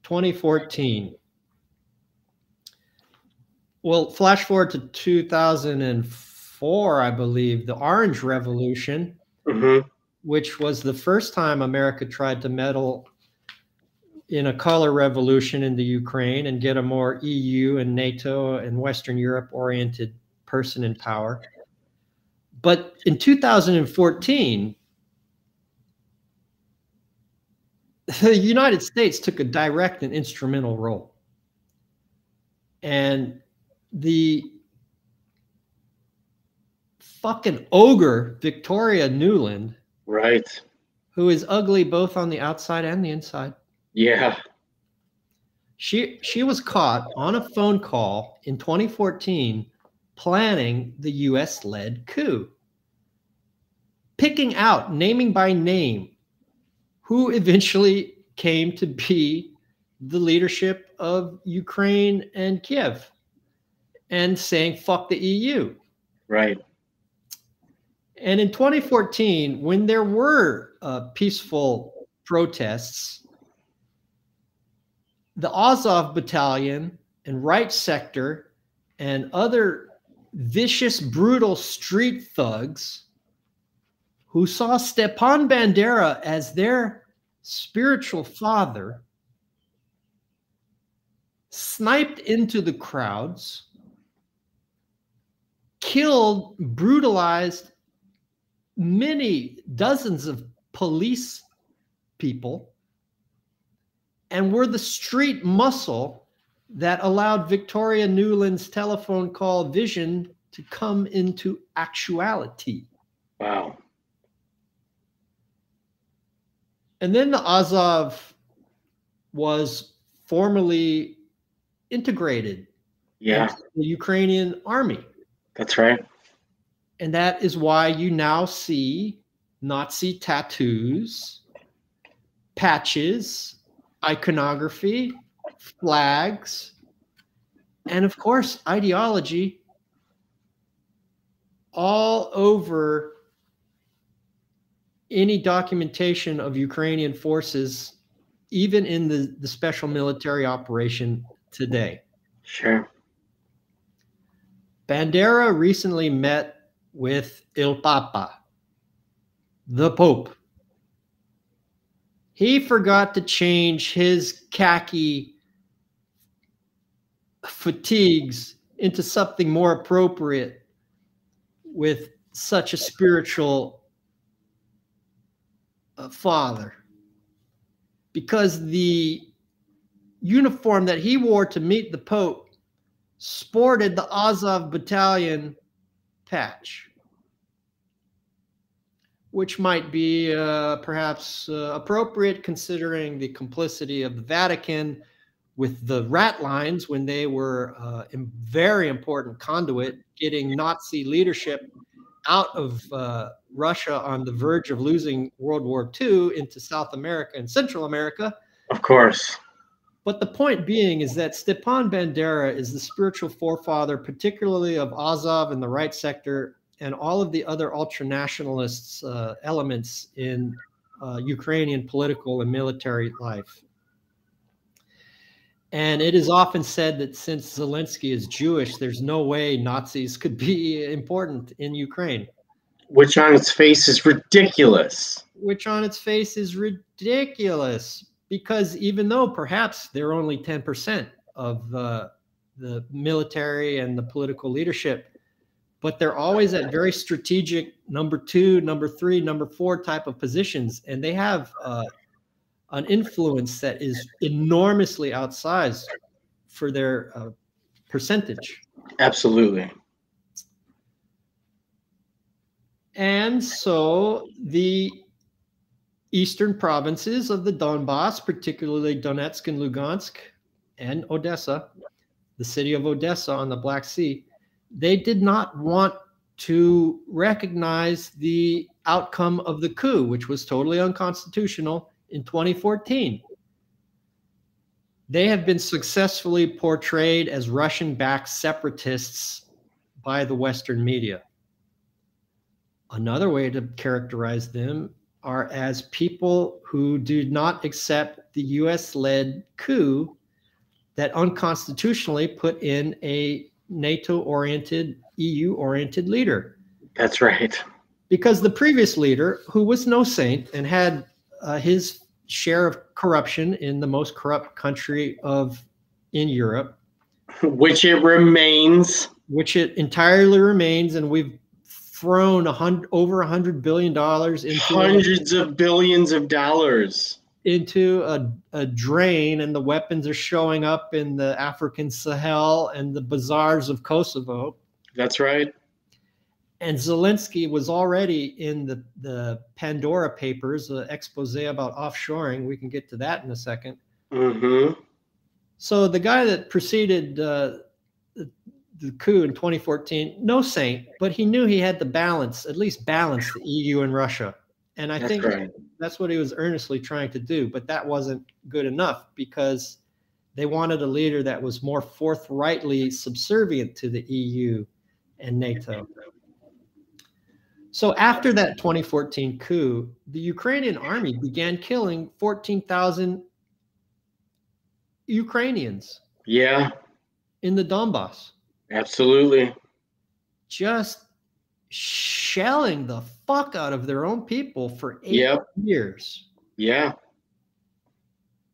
2014. Well, flash forward to 2004, I believe, the Orange Revolution, which was the first time America tried to meddle in a color revolution in the Ukraine and get a more EU and NATO and Western Europe oriented person in power. But in 2014, the United States took a direct and instrumental role. And the fucking ogre, Victoria Nuland, right, who is ugly both on the outside and the inside. Yeah. She was caught on a phone call in 2014 planning the US-led coup, picking out, naming by name, who eventually came to be the leadership of Ukraine and Kiev, and saying, fuck the EU. Right. And in 2014, when there were peaceful protests, the Azov Battalion and Right Sector and other vicious, brutal street thugs who saw Stepan Bandera as their spiritual father sniped into the crowds, killed, brutalized many dozens of police people, and were the street muscle that allowed Victoria Nuland's telephone call vision to come into actuality. Wow. And then the Azov was formally integrated Yeah. into the Ukrainian army. That's right. And that is why you now see Nazi tattoos, patches, iconography, flags, and of course, ideology all over any documentation of Ukrainian forces, even in the special military operation today. Sure. Bandera recently met with Il Papa, the Pope. He forgot to change his khaki fatigues into something more appropriate with such a spiritual father, because the uniform that he wore to meet the Pope sported the Azov battalion patch, which might be perhaps appropriate considering the complicity of the Vatican with the rat lines when they were a very important conduit getting Nazi leadership out of Russia on the verge of losing World War II into South America and Central America. Of course. But the point being is that Stepan Bandera is the spiritual forefather, particularly of Azov and the right sector and all of the other ultra-nationalists elements in Ukrainian political and military life. And it is often said that since Zelensky is Jewish, there's no way Nazis could be important in Ukraine. Which on its face is ridiculous. Which on its face is ridiculous, because even though perhaps they're only 10% of the military and the political leadership, but they're always at very strategic number 2, number 3, number 4 type of positions. And they have an influence that is enormously outsized for their percentage. Absolutely. And so the eastern provinces of the Donbass, particularly Donetsk and Lugansk and Odessa, the city of Odessa on the Black Sea, they did not want to recognize the outcome of the coup, which was totally unconstitutional in 2014. They have been successfully portrayed as Russian-backed separatists by the Western media. Another way to characterize them are as people who do not accept the US-led coup that unconstitutionally put in a NATO-oriented, EU-oriented leader. That's right. Because the previous leader, who was no saint and had his share of corruption in the most corrupt country in Europe, which it remains, which it entirely remains, and we've thrown over $100 billion into hundreds of billions of dollars into a drain, and the weapons are showing up in the African Sahel and the bazaars of Kosovo. That's right. And Zelensky was already in the Pandora Papers, an expose about offshoring. We can get to that in a second. Mm-hmm. So the guy that preceded the coup in 2014, no saint, but he knew he had to at least balance the EU and Russia. And I think that's what he was earnestly trying to do. But that wasn't good enough, because they wanted a leader that was more forthrightly subservient to the EU and NATO. So after that 2014 coup, the Ukrainian army began killing 14,000 Ukrainians. Yeah. In the Donbass. Absolutely. Just shelling the fuck out of their own people for 8 years. Yeah.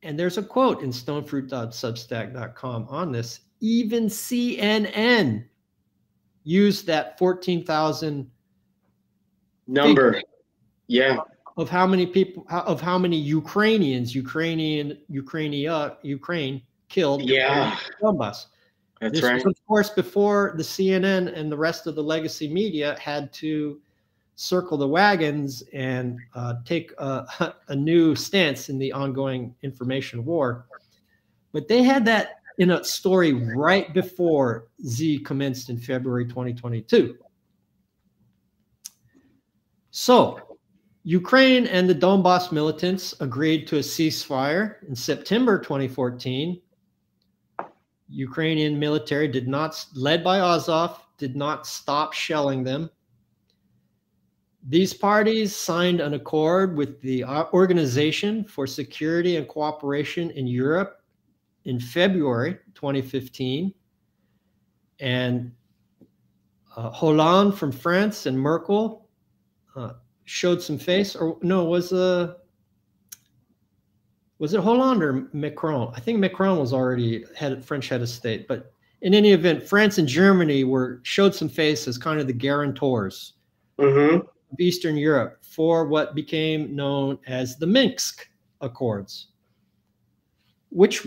And there's a quote in stonefruit.substack.com on this. Even CNN used that 14,000 number. Yeah. Of how many people, of how many Ukrainians, Ukraine killed. Yeah. In Donbass. That's right. Was, of course, before the CNN and the rest of the legacy media had to circle the wagons and take a new stance in the ongoing information war. But they had that in a story right before Z commenced in February 2022. So, Ukraine and the Donbass militants agreed to a ceasefire in September 2014. Ukrainian military led by Azov, did not stop shelling them. These parties signed an accord with the Organization for Security and Cooperation in Europe in February 2015. And Hollande from France and Merkel showed some face, or no, was it Hollande or Macron? I think Macron was already French head of state, but in any event, France and Germany showed some face as kind of the guarantors of Eastern Europe for what became known as the Minsk Accords, which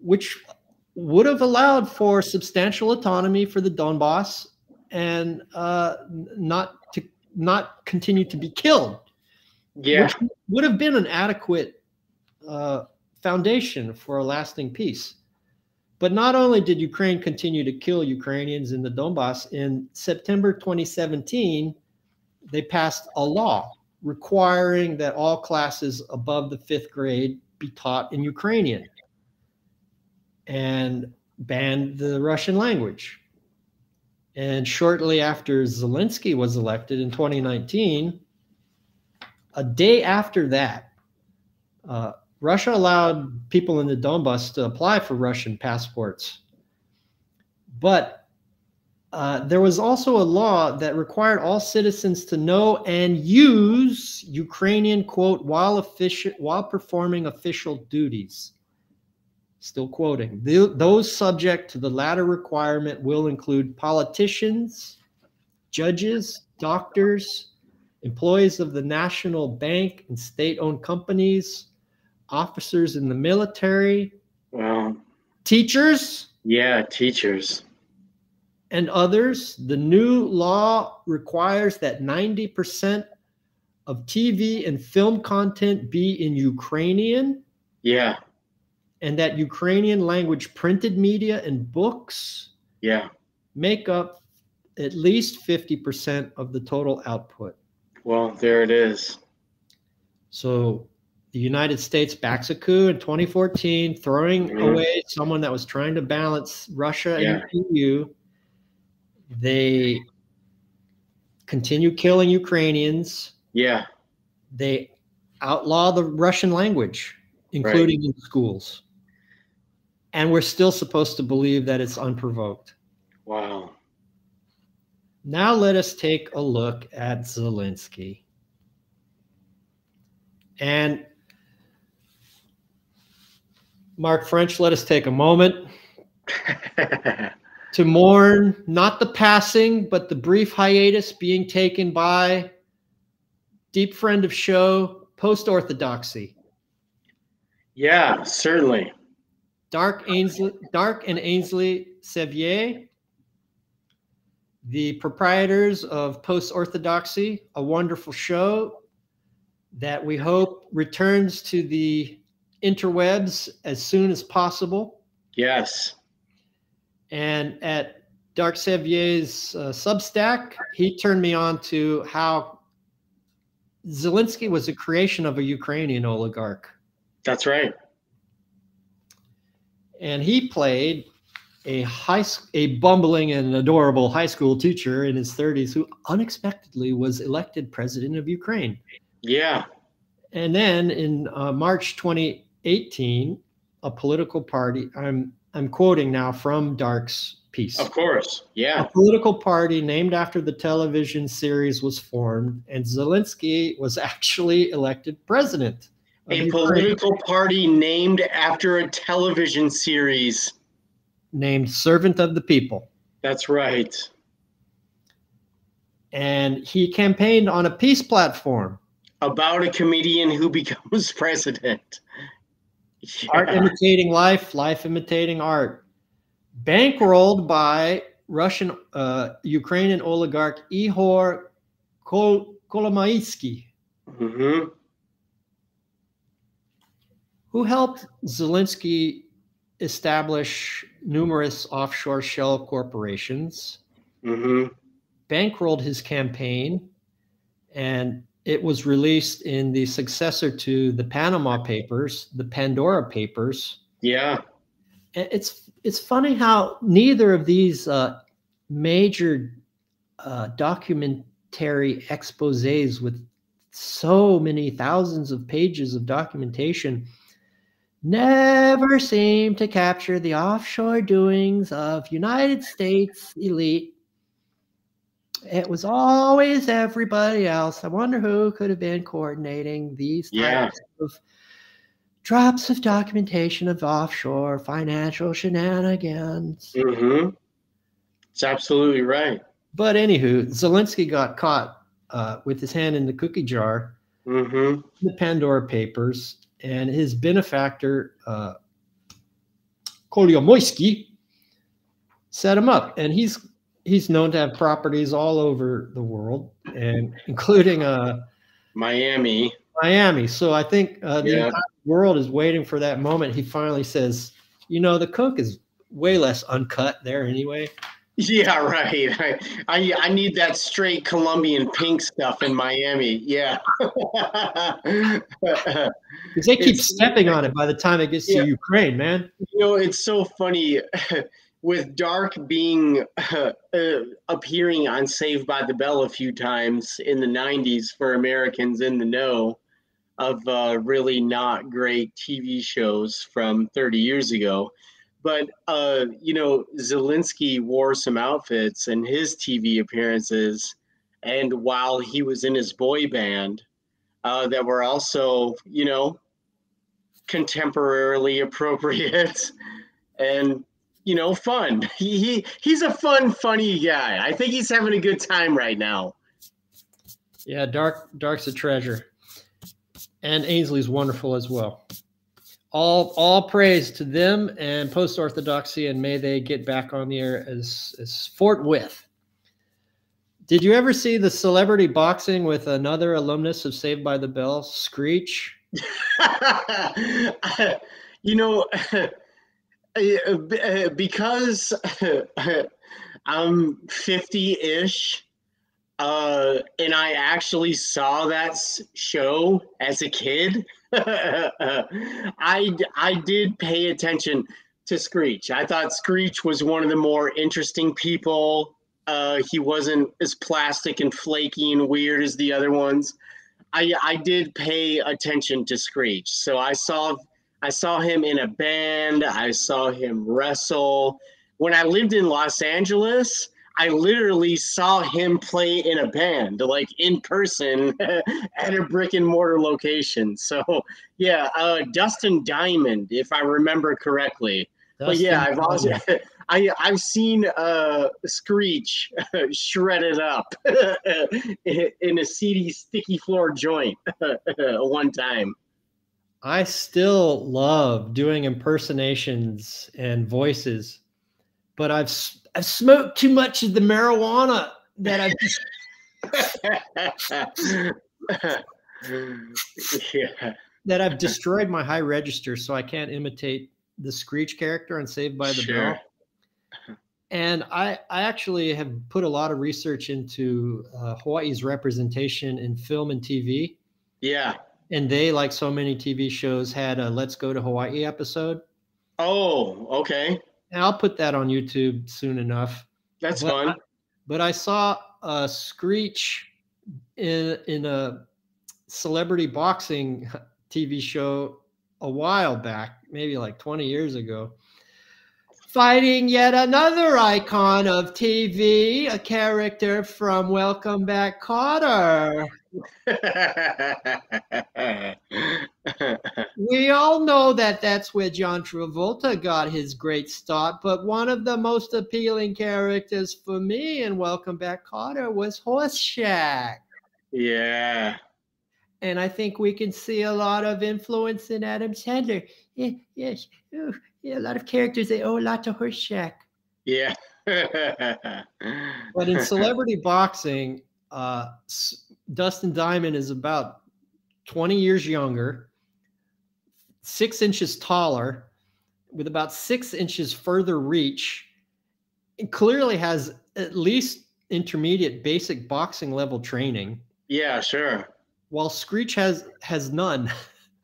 would have allowed for substantial autonomy for the Donbass and not continue to be killed. Yeah, which would have been an adequate foundation for a lasting peace. But not only did Ukraine continue to kill Ukrainians in the Donbass, in September 2017, they passed a law requiring that all classes above the 5th grade be taught in Ukrainian and banned the Russian language. And shortly after Zelensky was elected in 2019, a day after that, Russia allowed people in the Donbass to apply for Russian passports. But there was also a law that required all citizens to know and use Ukrainian, quote, while performing official duties. Still quoting. Those subject to the latter requirement will include politicians, judges, doctors, employees of the National Bank and state-owned companies, officers in the military, teachers. Yeah, teachers. And others. The new law requires that 90% of TV and film content be in Ukrainian. Yeah. And that Ukrainian language printed media and books make up at least 50% of the total output. Well, there it is. So the United States backs a coup in 2014, throwing away someone that was trying to balance Russia and the EU. They continue killing Ukrainians. Yeah. They outlaw the Russian language, including in schools. And we're still supposed to believe that it's unprovoked. Wow. Now let us take a look at Zelensky. And Mark French, let us take a moment to mourn not the passing, but the brief hiatus being taken by deep friend of show, post-orthodoxy. Yeah, certainly. Dark and Ainsley Sevier, the proprietors of Post-Orthodoxy, a wonderful show that we hope returns to the interwebs as soon as possible. Yes. And at Dark Sevier's Substack, he turned me on to how Zelensky was a creation of a Ukrainian oligarch. That's right. And he played a bumbling and adorable high school teacher in his 30s who unexpectedly was elected president of Ukraine. Yeah. And then in March 2018, a political party, I'm quoting now from Dark's piece. Of course, yeah. A political party named after the television series was formed, and Zelensky was actually elected president. A political party named after a television series. Named Servant of the People. That's right. And he campaigned on a peace platform. About a comedian who becomes president. Yeah. Art imitating life, life imitating art. Bankrolled by Ukrainian oligarch Ihor Kolomaitsky. Who helped Zelensky establish numerous offshore shell corporations, Mm-hmm. bankrolled his campaign, and it was released in the successor to the Panama Papers, the Pandora Papers. Yeah. It's funny how neither of these major documentary exposés with so many thousands of pages of documentation never seem to capture the offshore doings of United States elite. It was always everybody else. I wonder who could have been coordinating these types of drops of documentation of offshore financial shenanigans. Mm-hmm. It's absolutely right. But anywho, Zelensky got caught with his hand in the cookie jar, Mm-hmm. the Pandora Papers, and his benefactor, Kolomoisky, set him up. And he's known to have properties all over the world, and including Miami. So I think the entire world is waiting for that moment. He finally says, the cook is way less uncut there anyway. Yeah, right. I need that straight Colombian pink stuff in Miami. Yeah. Because they keep stepping on it by the time it gets to Ukraine, man. It's so funny with Dark being appearing on Saved by the Bell a few times in the 90s for Americans in the know of really not great TV shows from 30 years ago. But, Zelensky wore some outfits in his TV appearances, and while he was in his boy band, that were also, contemporarily appropriate and, fun. He's a funny guy. I think he's having a good time right now. Yeah, Dark's a treasure. And Ainsley's wonderful as well. All praise to them and post-orthodoxy, and may they get back on the air as forthwith. Did you ever see the celebrity boxing with another alumnus of Saved by the Bell, Screech? Because I'm 50-ish, and I actually saw that show as a kid. I did pay attention to Screech. I thought Screech was one of the more interesting people. He wasn't as plastic and flaky and weird as the other ones. I did pay attention to Screech. So I saw him in a band. I saw him wrestle. When I lived in Los Angeles, I literally saw him play in a band, like in person at a brick and mortar location. So yeah, Dustin Diamond, if I remember correctly. But yeah, I've seen Screech shredded up in a seedy, sticky floor joint one time. I still love doing impersonations and voices, but I've smoked too much of the marijuana that I've destroyed my high register, so I can't imitate the Screech character on Saved by the Bell. And I actually have put a lot of research into Hawaii's representation in film and TV. Yeah. And they, like so many TV shows, had a Let's Go to Hawaii episode. Oh, okay. And I'll put that on YouTube soon enough. That's fun. But I saw a Screech in a celebrity boxing TV show a while back, maybe like 20 years ago, fighting yet another icon of TV, a character from Welcome Back, Kotter. We all know that that's where John Travolta got his great start, but one of the most appealing characters for me in Welcome Back, Kotter was Horseshack. Yeah. And I think we can see a lot of influence in Adam Sandler. Yes. A lot of characters, they owe a lot to Horseshack. Yeah. But in celebrity boxing, Dustin Diamond is about 20 years younger, 6 inches taller, with about 6 inches further reach. It clearly has at least intermediate basic boxing level training. Yeah, sure. While Screech has none.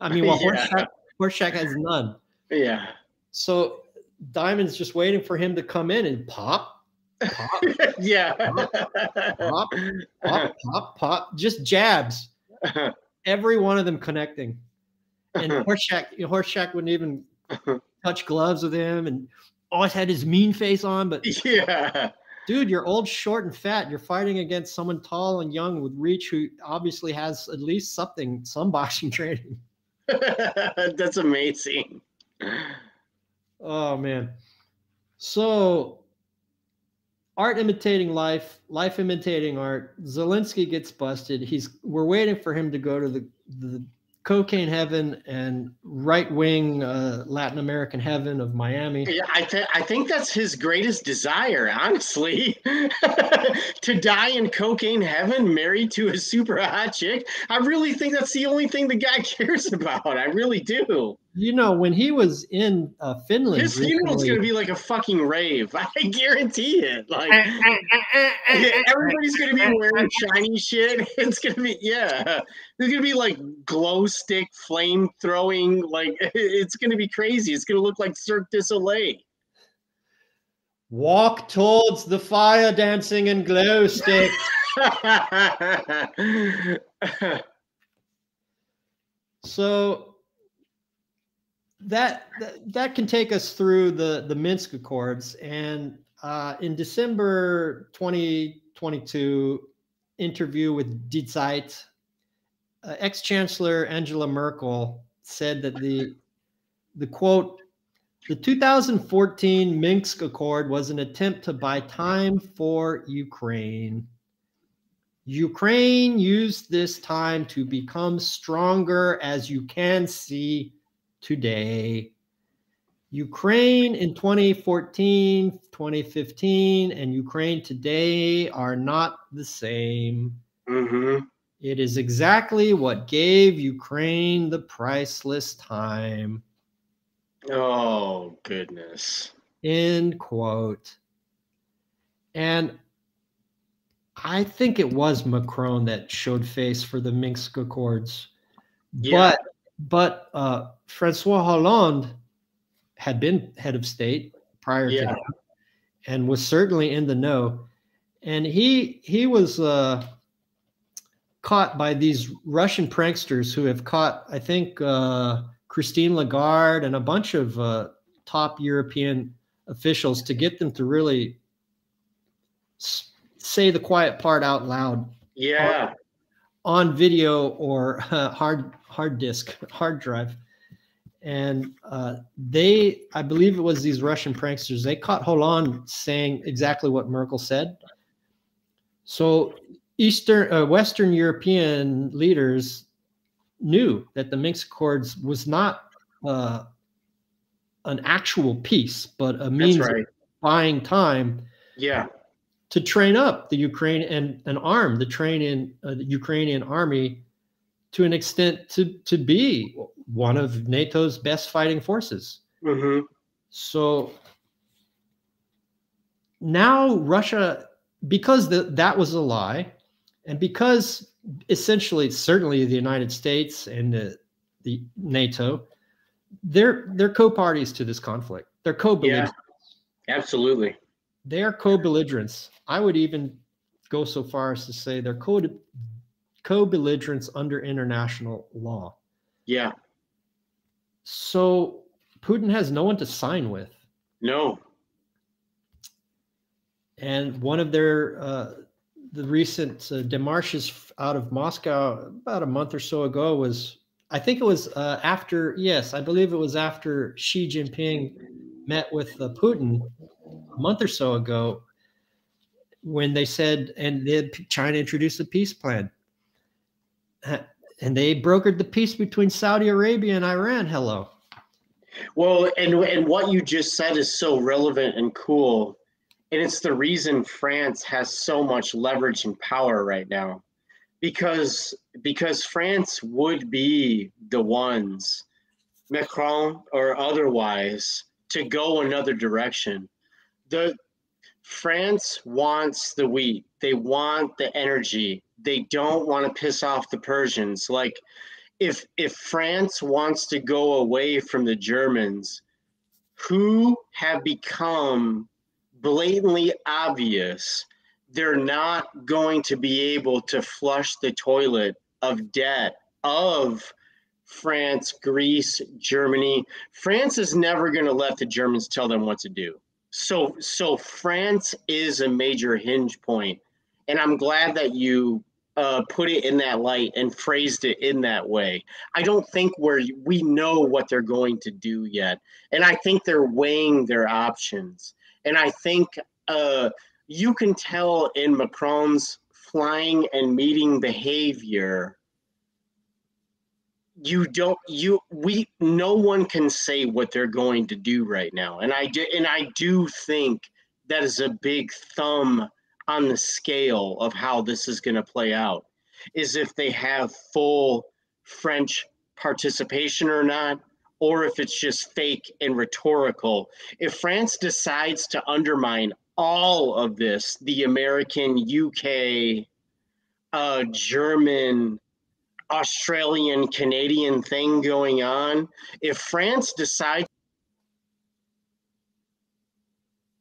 I mean, while Yeah. Horseshack has none. Yeah. So Diamond's just waiting for him to come in and pop, pop, Yeah. pop, pop, pop, pop, just jabs. Every one of them connecting. And Horseshack wouldn't even touch gloves with him, and always had his mean face on. But Yeah. dude, you're old, short, and fat. You're fighting against someone tall and young with reach who obviously has at least some boxing training. That's amazing. Oh man. So art imitating life, life imitating art. Zelensky gets busted. We're waiting for him to go to the cocaine heaven and right-wing Latin American heaven of Miami. Yeah, I think that's his greatest desire, honestly. To die in cocaine heaven, married to a super hot chick. I really think that's the only thing the guy cares about. I really do. You know, when he was in Finland, His funeral's gonna be like a fucking rave. I guarantee it. Like everybody's gonna be wearing shiny shit. It's gonna be There's gonna be like glow stick flame throwing. Like it's gonna be crazy. It's gonna look like Cirque du Soleil. Walk towards the fire, dancing and glow sticks. So that can take us through the Minsk Accords, and in December 2022 interview with Die Zeit, ex-chancellor Angela Merkel said that the quote, the 2014 Minsk Accord was an attempt to buy time for Ukraine. Ukraine used this time to become stronger, as you can see today. Ukraine in 2014, 2015, and Ukraine today are not the same. Mm-hmm. It is exactly what gave Ukraine the priceless time. Oh, goodness. End quote. And I think it was Macron that showed face for the Minsk Accords. Yeah. But Francois Hollande had been head of state prior to that, and was certainly in the know. And he was caught by these Russian pranksters who have caught, I think, Christine Lagarde and a bunch of top European officials to get them to really say the quiet part out loud. Yeah. On video or hard drive. And I believe it was these Russian pranksters, they caught Hollande saying exactly what Merkel said. So Western European leaders knew that the Minsk Accords was not an actual peace, but a means of buying time. Yeah. To train up the Ukraine and arm the Ukrainian army to an extent to be one of NATO's best fighting forces. Mm-hmm. So now Russia, because that was a lie, and because essentially, certainly the United States and the NATO, they're co-parties to this conflict. They're co-belligerents. Yeah, absolutely. They are co-belligerents. I would even go so far as to say they're co-belligerents under international law. Yeah. So Putin has no one to sign with. No. And one of their the recent demarches out of Moscow about a month or so ago was, I think it was after, yes, I believe it was after Xi Jinping met with Putin a month or so ago, when they said, and China introduced a peace plan. And they brokered the peace between Saudi Arabia and Iran. Hello. Well, and what you just said is so relevant and cool. And it's the reason France has so much leverage and power right now. Because France would be the ones, Macron or otherwise, to go another direction. France wants the wheat. They want the energy. They don't want to piss off the Persians. Like, if France wants to go away from the Germans, who have become blatantly obvious they're not going to be able to flush the toilet of debt of France, Greece, Germany. France is never going to let the Germans tell them what to do. So France is a major hinge point, and I'm glad that you put it in that light and phrased it in that way. I don't think we know what they're going to do yet, and I think they're weighing their options. And I think you can tell in Macron's flying and meeting behavior. No one can say what they're going to do right now, and I do think that is a big thumb on the scale of how this is going to play out, is if they have full French participation or not, or if it's just fake and rhetorical. If France decides to undermine all of this, the American, UK, German, Australian, Canadian thing going on, if France decides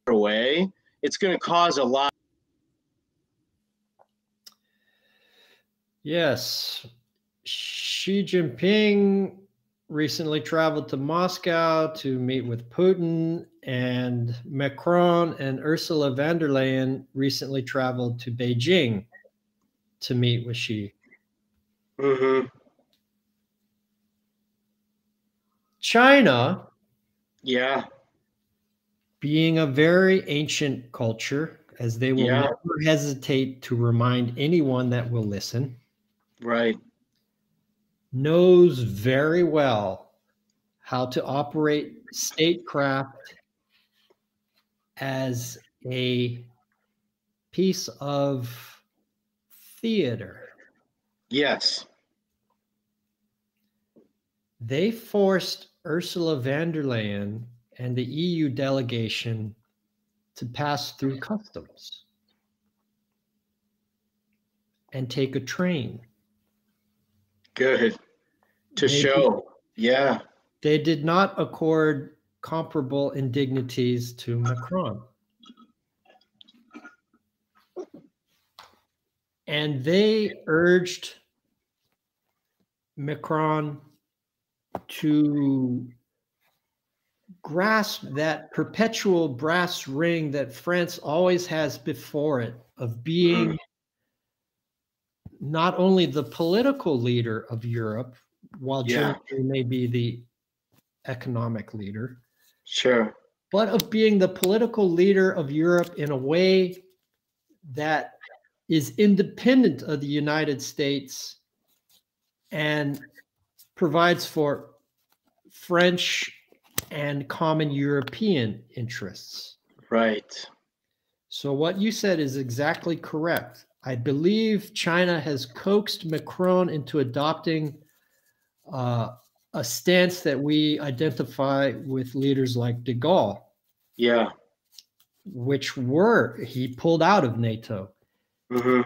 away, it's going to cause a lot. Yes. Xi Jinping recently traveled to Moscow to meet with Putin, and Macron and Ursula von der Leyen recently traveled to Beijing to meet with Xi. Mm-hmm. China, Yeah, being a very ancient culture, as they will never hesitate to remind anyone that will listen, right, knows very well how to operate statecraft as a piece of theater. yes, They forced Ursula von der Leyen and the EU delegation to pass through customs and take a train. good. To show, yeah. They did not accord comparable indignities to Macron. And they urged Macron to grasp that perpetual brass ring that France always has before it of being not only the political leader of Europe, while Germany may be the economic leader, sure, but of being the political leader of Europe in a way that is independent of the United States and provides for French and common European interests. Right. So what you said is exactly correct. I believe China has coaxed Macron into adopting a stance that we identify with leaders like de Gaulle. Yeah. He pulled out of NATO. Mm-hmm.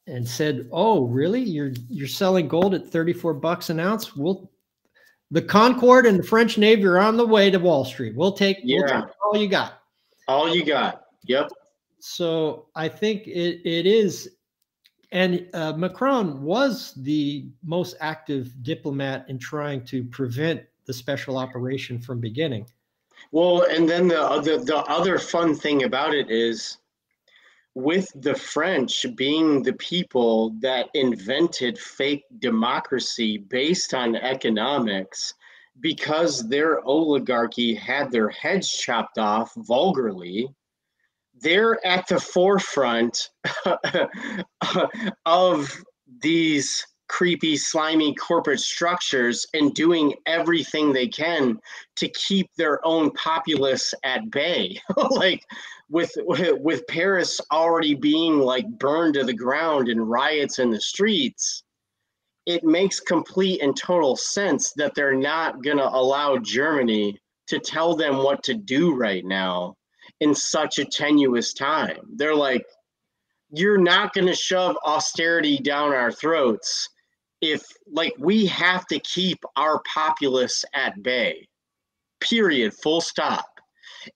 And said, "Oh, really? You're selling gold at $34 an ounce? The Concorde and the French Navy are on the way to Wall Street. We'll take all you got." All you got. Yep. So I think it is, and Macron was the most active diplomat in trying to prevent the special operation from beginning. Well, and then the other fun thing about it is, with the French being the people that invented fake democracy based on economics, because their oligarchy had their heads chopped off vulgarly, they're at the forefront of these creepy, slimy corporate structures and doing everything they can to keep their own populace at bay. Like with Paris already being like burned to the ground and riots in the streets, it makes complete and total sense that they're not going to allow Germany to tell them what to do right now in such a tenuous time. They're like, you're not going to shove austerity down our throats if, like, we have to keep our populace at bay, period, full stop.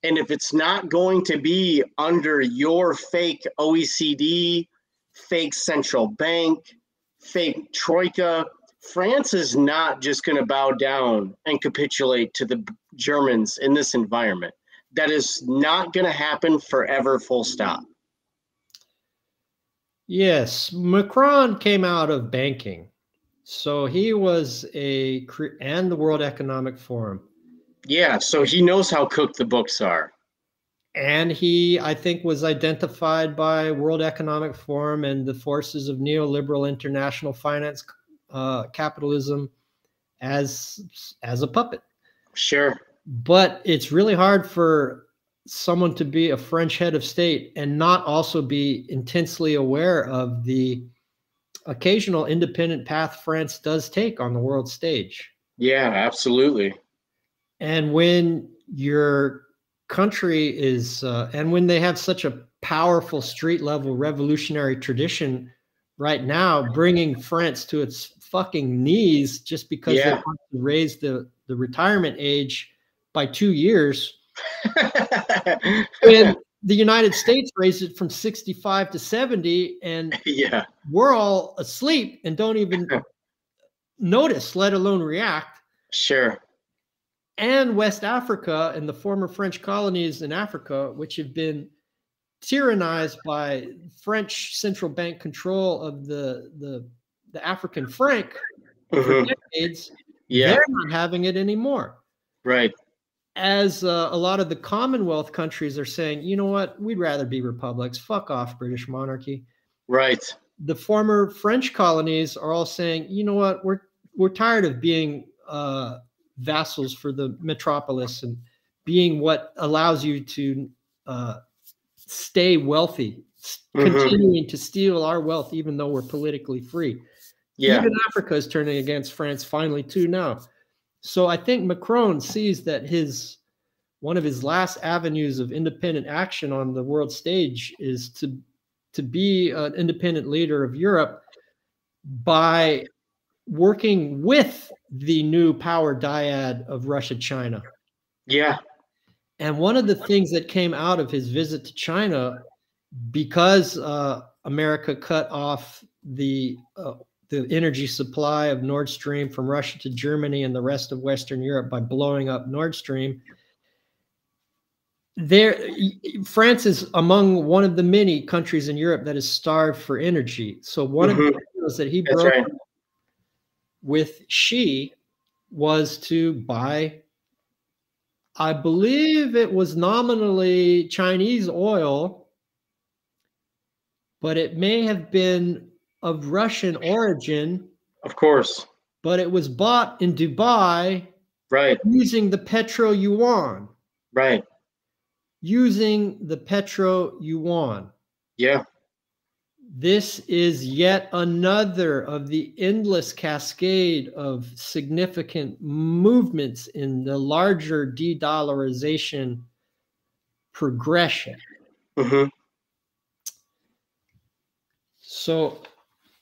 And if it's not going to be under your fake OECD, fake central bank, fake troika, France is not just going to bow down and capitulate to the Germans in this environment. That is not going to happen forever, full stop. Yes, Macron came out of banking. So he was and the World Economic Forum. Yeah, so he knows how cooked the books are. And he, I think, was identified by World Economic Forum and the forces of neoliberal international finance capitalism as a puppet. Sure. But it's really hard for someone to be a French head of state and not also be intensely aware of the occasional independent path France does take on the world stage. Yeah, absolutely. And when your country is, and when they have such a powerful street level revolutionary tradition right now, bringing France to its fucking knees just because they want to raise the retirement age by 2 years. When the United States raised it from 65 to 70, and we're all asleep and don't even notice, let alone react. Sure. And West Africa and the former French colonies in Africa, which have been tyrannized by French central bank control of the African franc for decades, they're not having it anymore. Right. As a lot of the Commonwealth countries are saying, you know what, we'd rather be republics. Fuck off, British monarchy. Right. The former French colonies are all saying, you know what, we're tired of being vassals for the metropolis and being what allows you to stay wealthy, continuing to steal our wealth, even though we're politically free. Yeah. Even Africa is turning against France finally too now. So I think Macron sees that one of his last avenues of independent action on the world stage is to be an independent leader of Europe by working with the new power dyad of Russia, China. Yeah. And one of the things that came out of his visit to China, because America cut off the energy supply of Nord Stream from Russia to Germany and the rest of Western Europe by blowing up Nord Stream, France is among one of the many countries in Europe that is starved for energy. So one of the deals that he broke with Xi was to buy, I believe it was nominally Chinese oil, but it may have been of Russian origin. Of course. But it was bought in Dubai, right, using the petro yuan. Right. Using the petro yuan. Yeah. This is yet another of the endless cascade of significant movements in the larger de-dollarization progression. So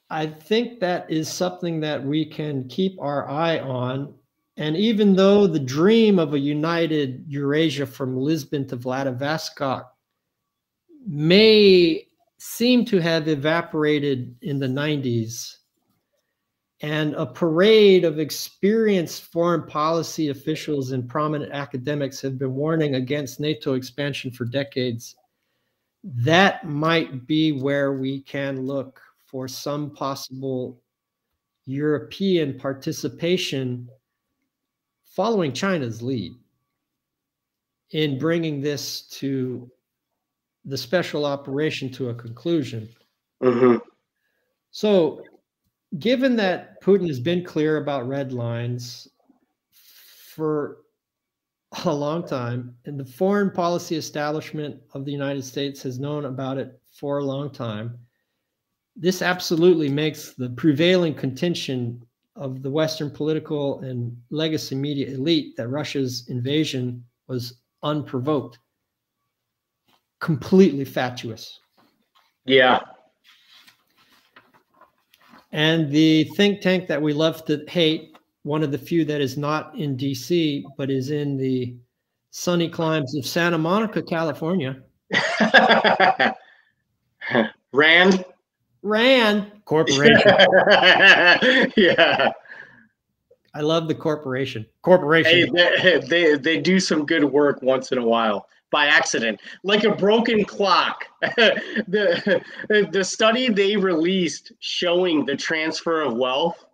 I think that is something that we can keep our eye on. And even though the dream of a united Eurasia from Lisbon to Vladivostok may seem to have evaporated in the 90s, and a parade of experienced foreign policy officials and prominent academics have been warning against NATO expansion for decades, that might be where we can look for some possible European participation following China's lead in bringing this to the special operation to a conclusion. So given that Putin has been clear about red lines for a long time, and the foreign policy establishment of the United States has known about it for a long time, this absolutely makes the prevailing contention of the Western political and legacy media elite that Russia's invasion was unprovoked. Completely fatuous. Yeah. And the think tank that we love to hate, one of the few that is not in DC, but is in the sunny climes of Santa Monica, California. Rand Corporation. Yeah. I love the corporation. Hey, they do some good work once in a while by accident, like a broken clock. The study they released showing the transfer of wealth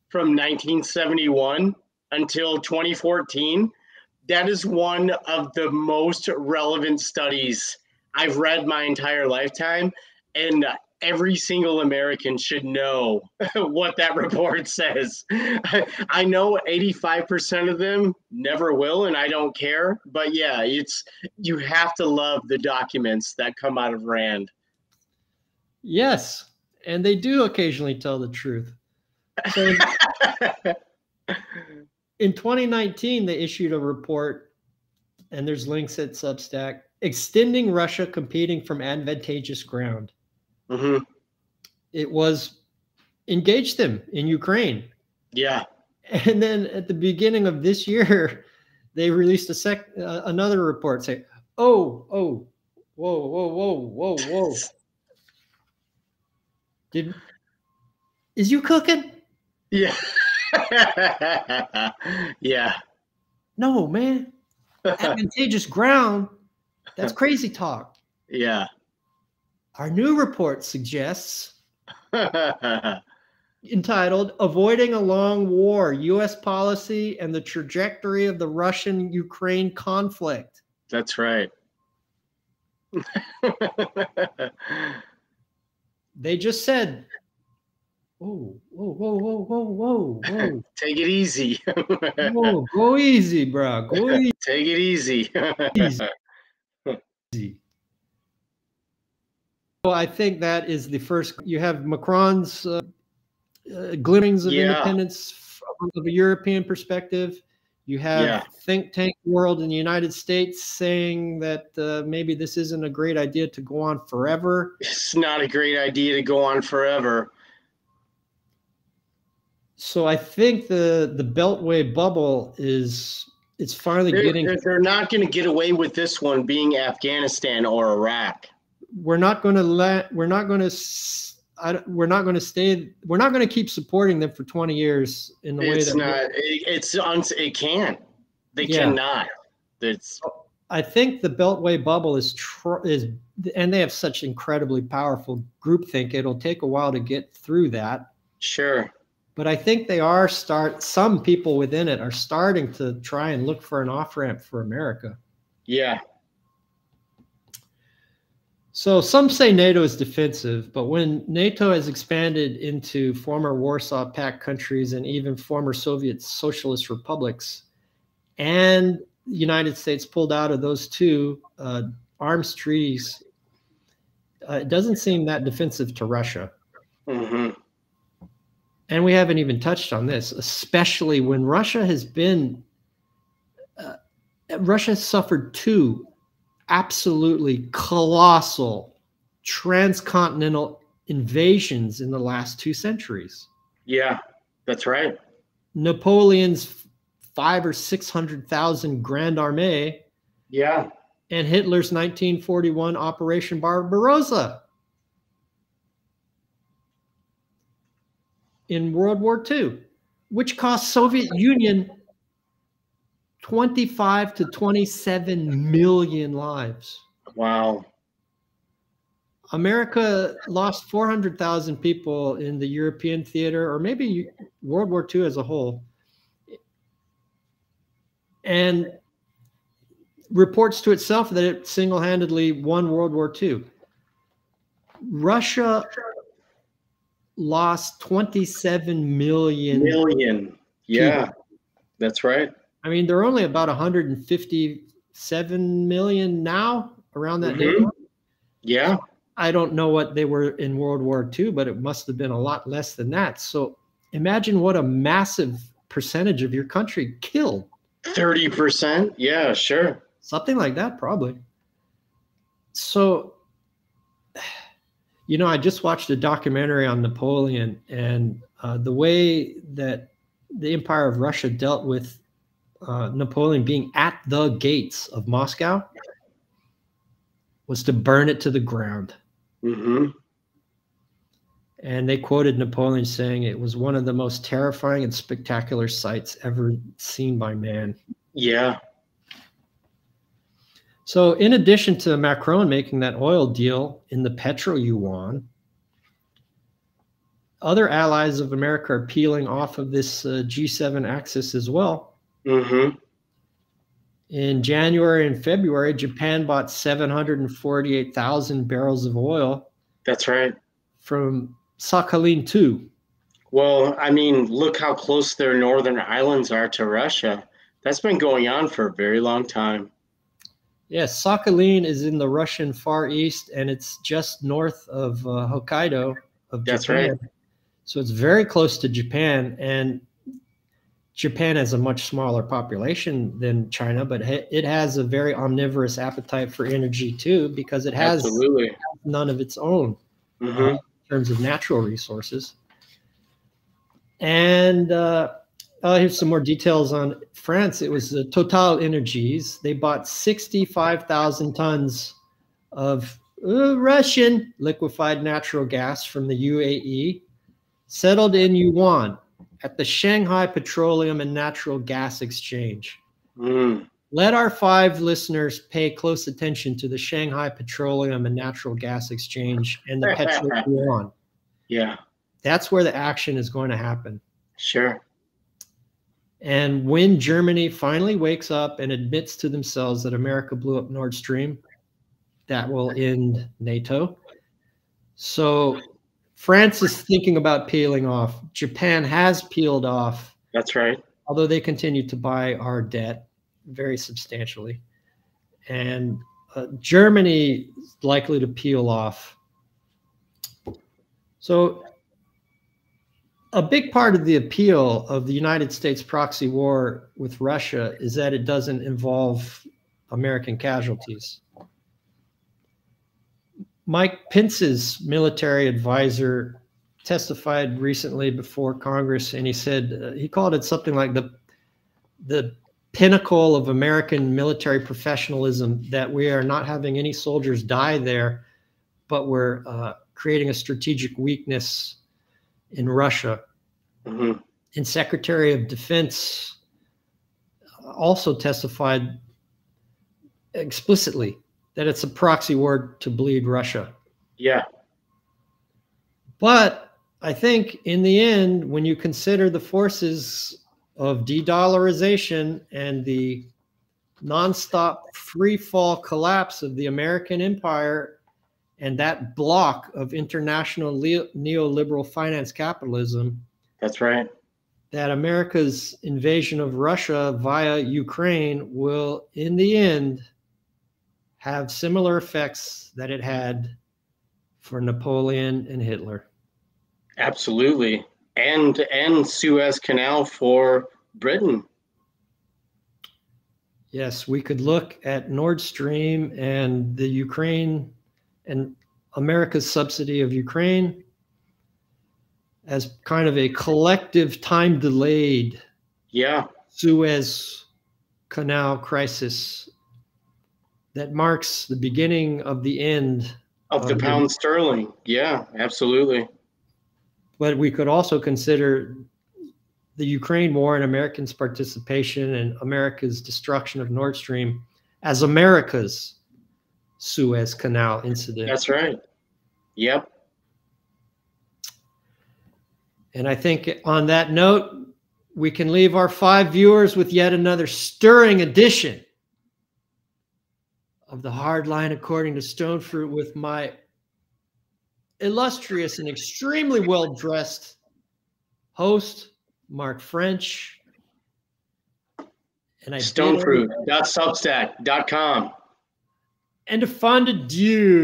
from 1971 until 2014, that is one of the most relevant studies I've read my entire lifetime, and every single American should know what that report says. I know 85% of them never will, and I don't care. But yeah, you have to love the documents that come out of Rand. Yes, and they do occasionally tell the truth. So in 2019, they issued a report, and there's links at Substack, extending Russia competing from advantageous ground. Mm-hmm. It was engaged them in Ukraine. Yeah. And then at the beginning of this year, they released another report saying, whoa. Is you cooking? Yeah. Yeah. No, man. Advantageous ground. That's crazy talk. Yeah. Our new report suggests, entitled Avoiding a Long War, U.S. Policy and the Trajectory of the Russian-Ukraine Conflict. That's right. They just said, whoa. Take it easy. Whoa, go easy, bro. Go easy. Take it easy. Easy. Well, I think that is the first. You have Macron's glimmerings of independence from a European perspective. You have think tank world in the United States saying that maybe this isn't a great idea to go on forever. It's not a great idea to go on forever. So I think the Beltway bubble it's finally getting. They're not going to get away with this one being Afghanistan or Iraq. We're not going to keep supporting them for 20 years in the way that it can't. They cannot. I think the Beltway bubble is and they have such incredibly powerful groupthink. It'll take a while to get through that. Sure. But I think some people within it are starting to try and look for an off-ramp for America. Yeah. So some say NATO is defensive, but when NATO has expanded into former Warsaw Pact countries and even former Soviet socialist republics, and the United States pulled out of those two arms treaties, it doesn't seem that defensive to Russia. Mm-hmm. And we haven't even touched on this, especially when Russia has suffered two absolutely colossal transcontinental invasions in the last 2 centuries. Yeah, that's right. Napoleon's 500,000 or 600,000 Grand Armée. Yeah. And Hitler's 1941 Operation Barbarossa in World War II, which cost Soviet Union 25 to 27 million lives. Wow. America lost 400,000 people in the European theater, or maybe World War II as a whole, and reports to itself that it single-handedly won World War II. Russia lost 27 million. Yeah, that's right. I mean, there are only about 157 million now, around that neighborhood. Yeah. I don't know what they were in World War II, but it must have been a lot less than that. So imagine what a massive percentage of your country killed. 30%? Yeah, sure. Something like that, probably. So, I just watched a documentary on Napoleon, and the way that the Empire of Russia dealt with Napoleon being at the gates of Moscow was to burn it to the ground. Mm-hmm. And they quoted Napoleon saying it was one of the most terrifying and spectacular sights ever seen by man. Yeah. So in addition to Macron making that oil deal in the petro yuan, other allies of America are peeling off of this G7 axis as well. Mm-hmm. In January and February, Japan bought 748,000 barrels of oil. That's right. From Sakhalin 2. Well, I mean, look how close their northern islands are to Russia. That's been going on for a very long time. Yes, Sakhalin is in the Russian Far East, and it's just north of Hokkaido of Japan. That's right. So it's very close to Japan, and Japan has a much smaller population than China, but it has a very omnivorous appetite for energy too, because it has none of its own in terms of natural resources. And here's some more details on France. It was Total Energies. They bought 65,000 tons of Russian liquefied natural gas from the UAE, settled in yuan at the Shanghai Petroleum and Natural Gas Exchange. Let our 5 listeners pay close attention to the Shanghai Petroleum and Natural Gas Exchange and the petro yuan. Yeah. That's where the action is going to happen. Sure. And when Germany finally wakes up and admits to themselves that America blew up Nord Stream, that will end NATO. So France is thinking about peeling off. Japan has peeled off. That's right. Although they continue to buy our debt very substantially. And Germany is likely to peel off. So a big part of the appeal of the United States proxy war with Russia is that it doesn't involve American casualties. Mike Pence's military advisor testified recently before Congress, and he said he called it something like the pinnacle of American military professionalism, that we are not having any soldiers die there, but we're creating a strategic weakness in Russia. And Secretary of Defense also testified explicitly that it's a proxy war to bleed Russia. Yeah. But I think in the end, when you consider the forces of de-dollarization and the nonstop free fall collapse of the American empire and that block of international neoliberal finance capitalism, that's right, that America's invasion of Russia via Ukraine will, in the end, have similar effects that it had for Napoleon and Hitler. Absolutely. And Suez Canal for Britain. Yes, we could look at Nord Stream and the Ukraine and America's subsidy of Ukraine as kind of a collective time delayed Suez Canal crisis that marks the beginning of the end of the pound sterling. Yeah, absolutely. But we could also consider the Ukraine war and Americans' participation and America's destruction of Nord Stream as America's Suez Canal incident. That's right. Yep. And I think on that note, we can leave our 5 viewers with yet another stirring edition of the Hardline According to Stonefruit with my illustrious and extremely well-dressed host, Mark French. And Stonefruit.substack.com. And a fond adieu.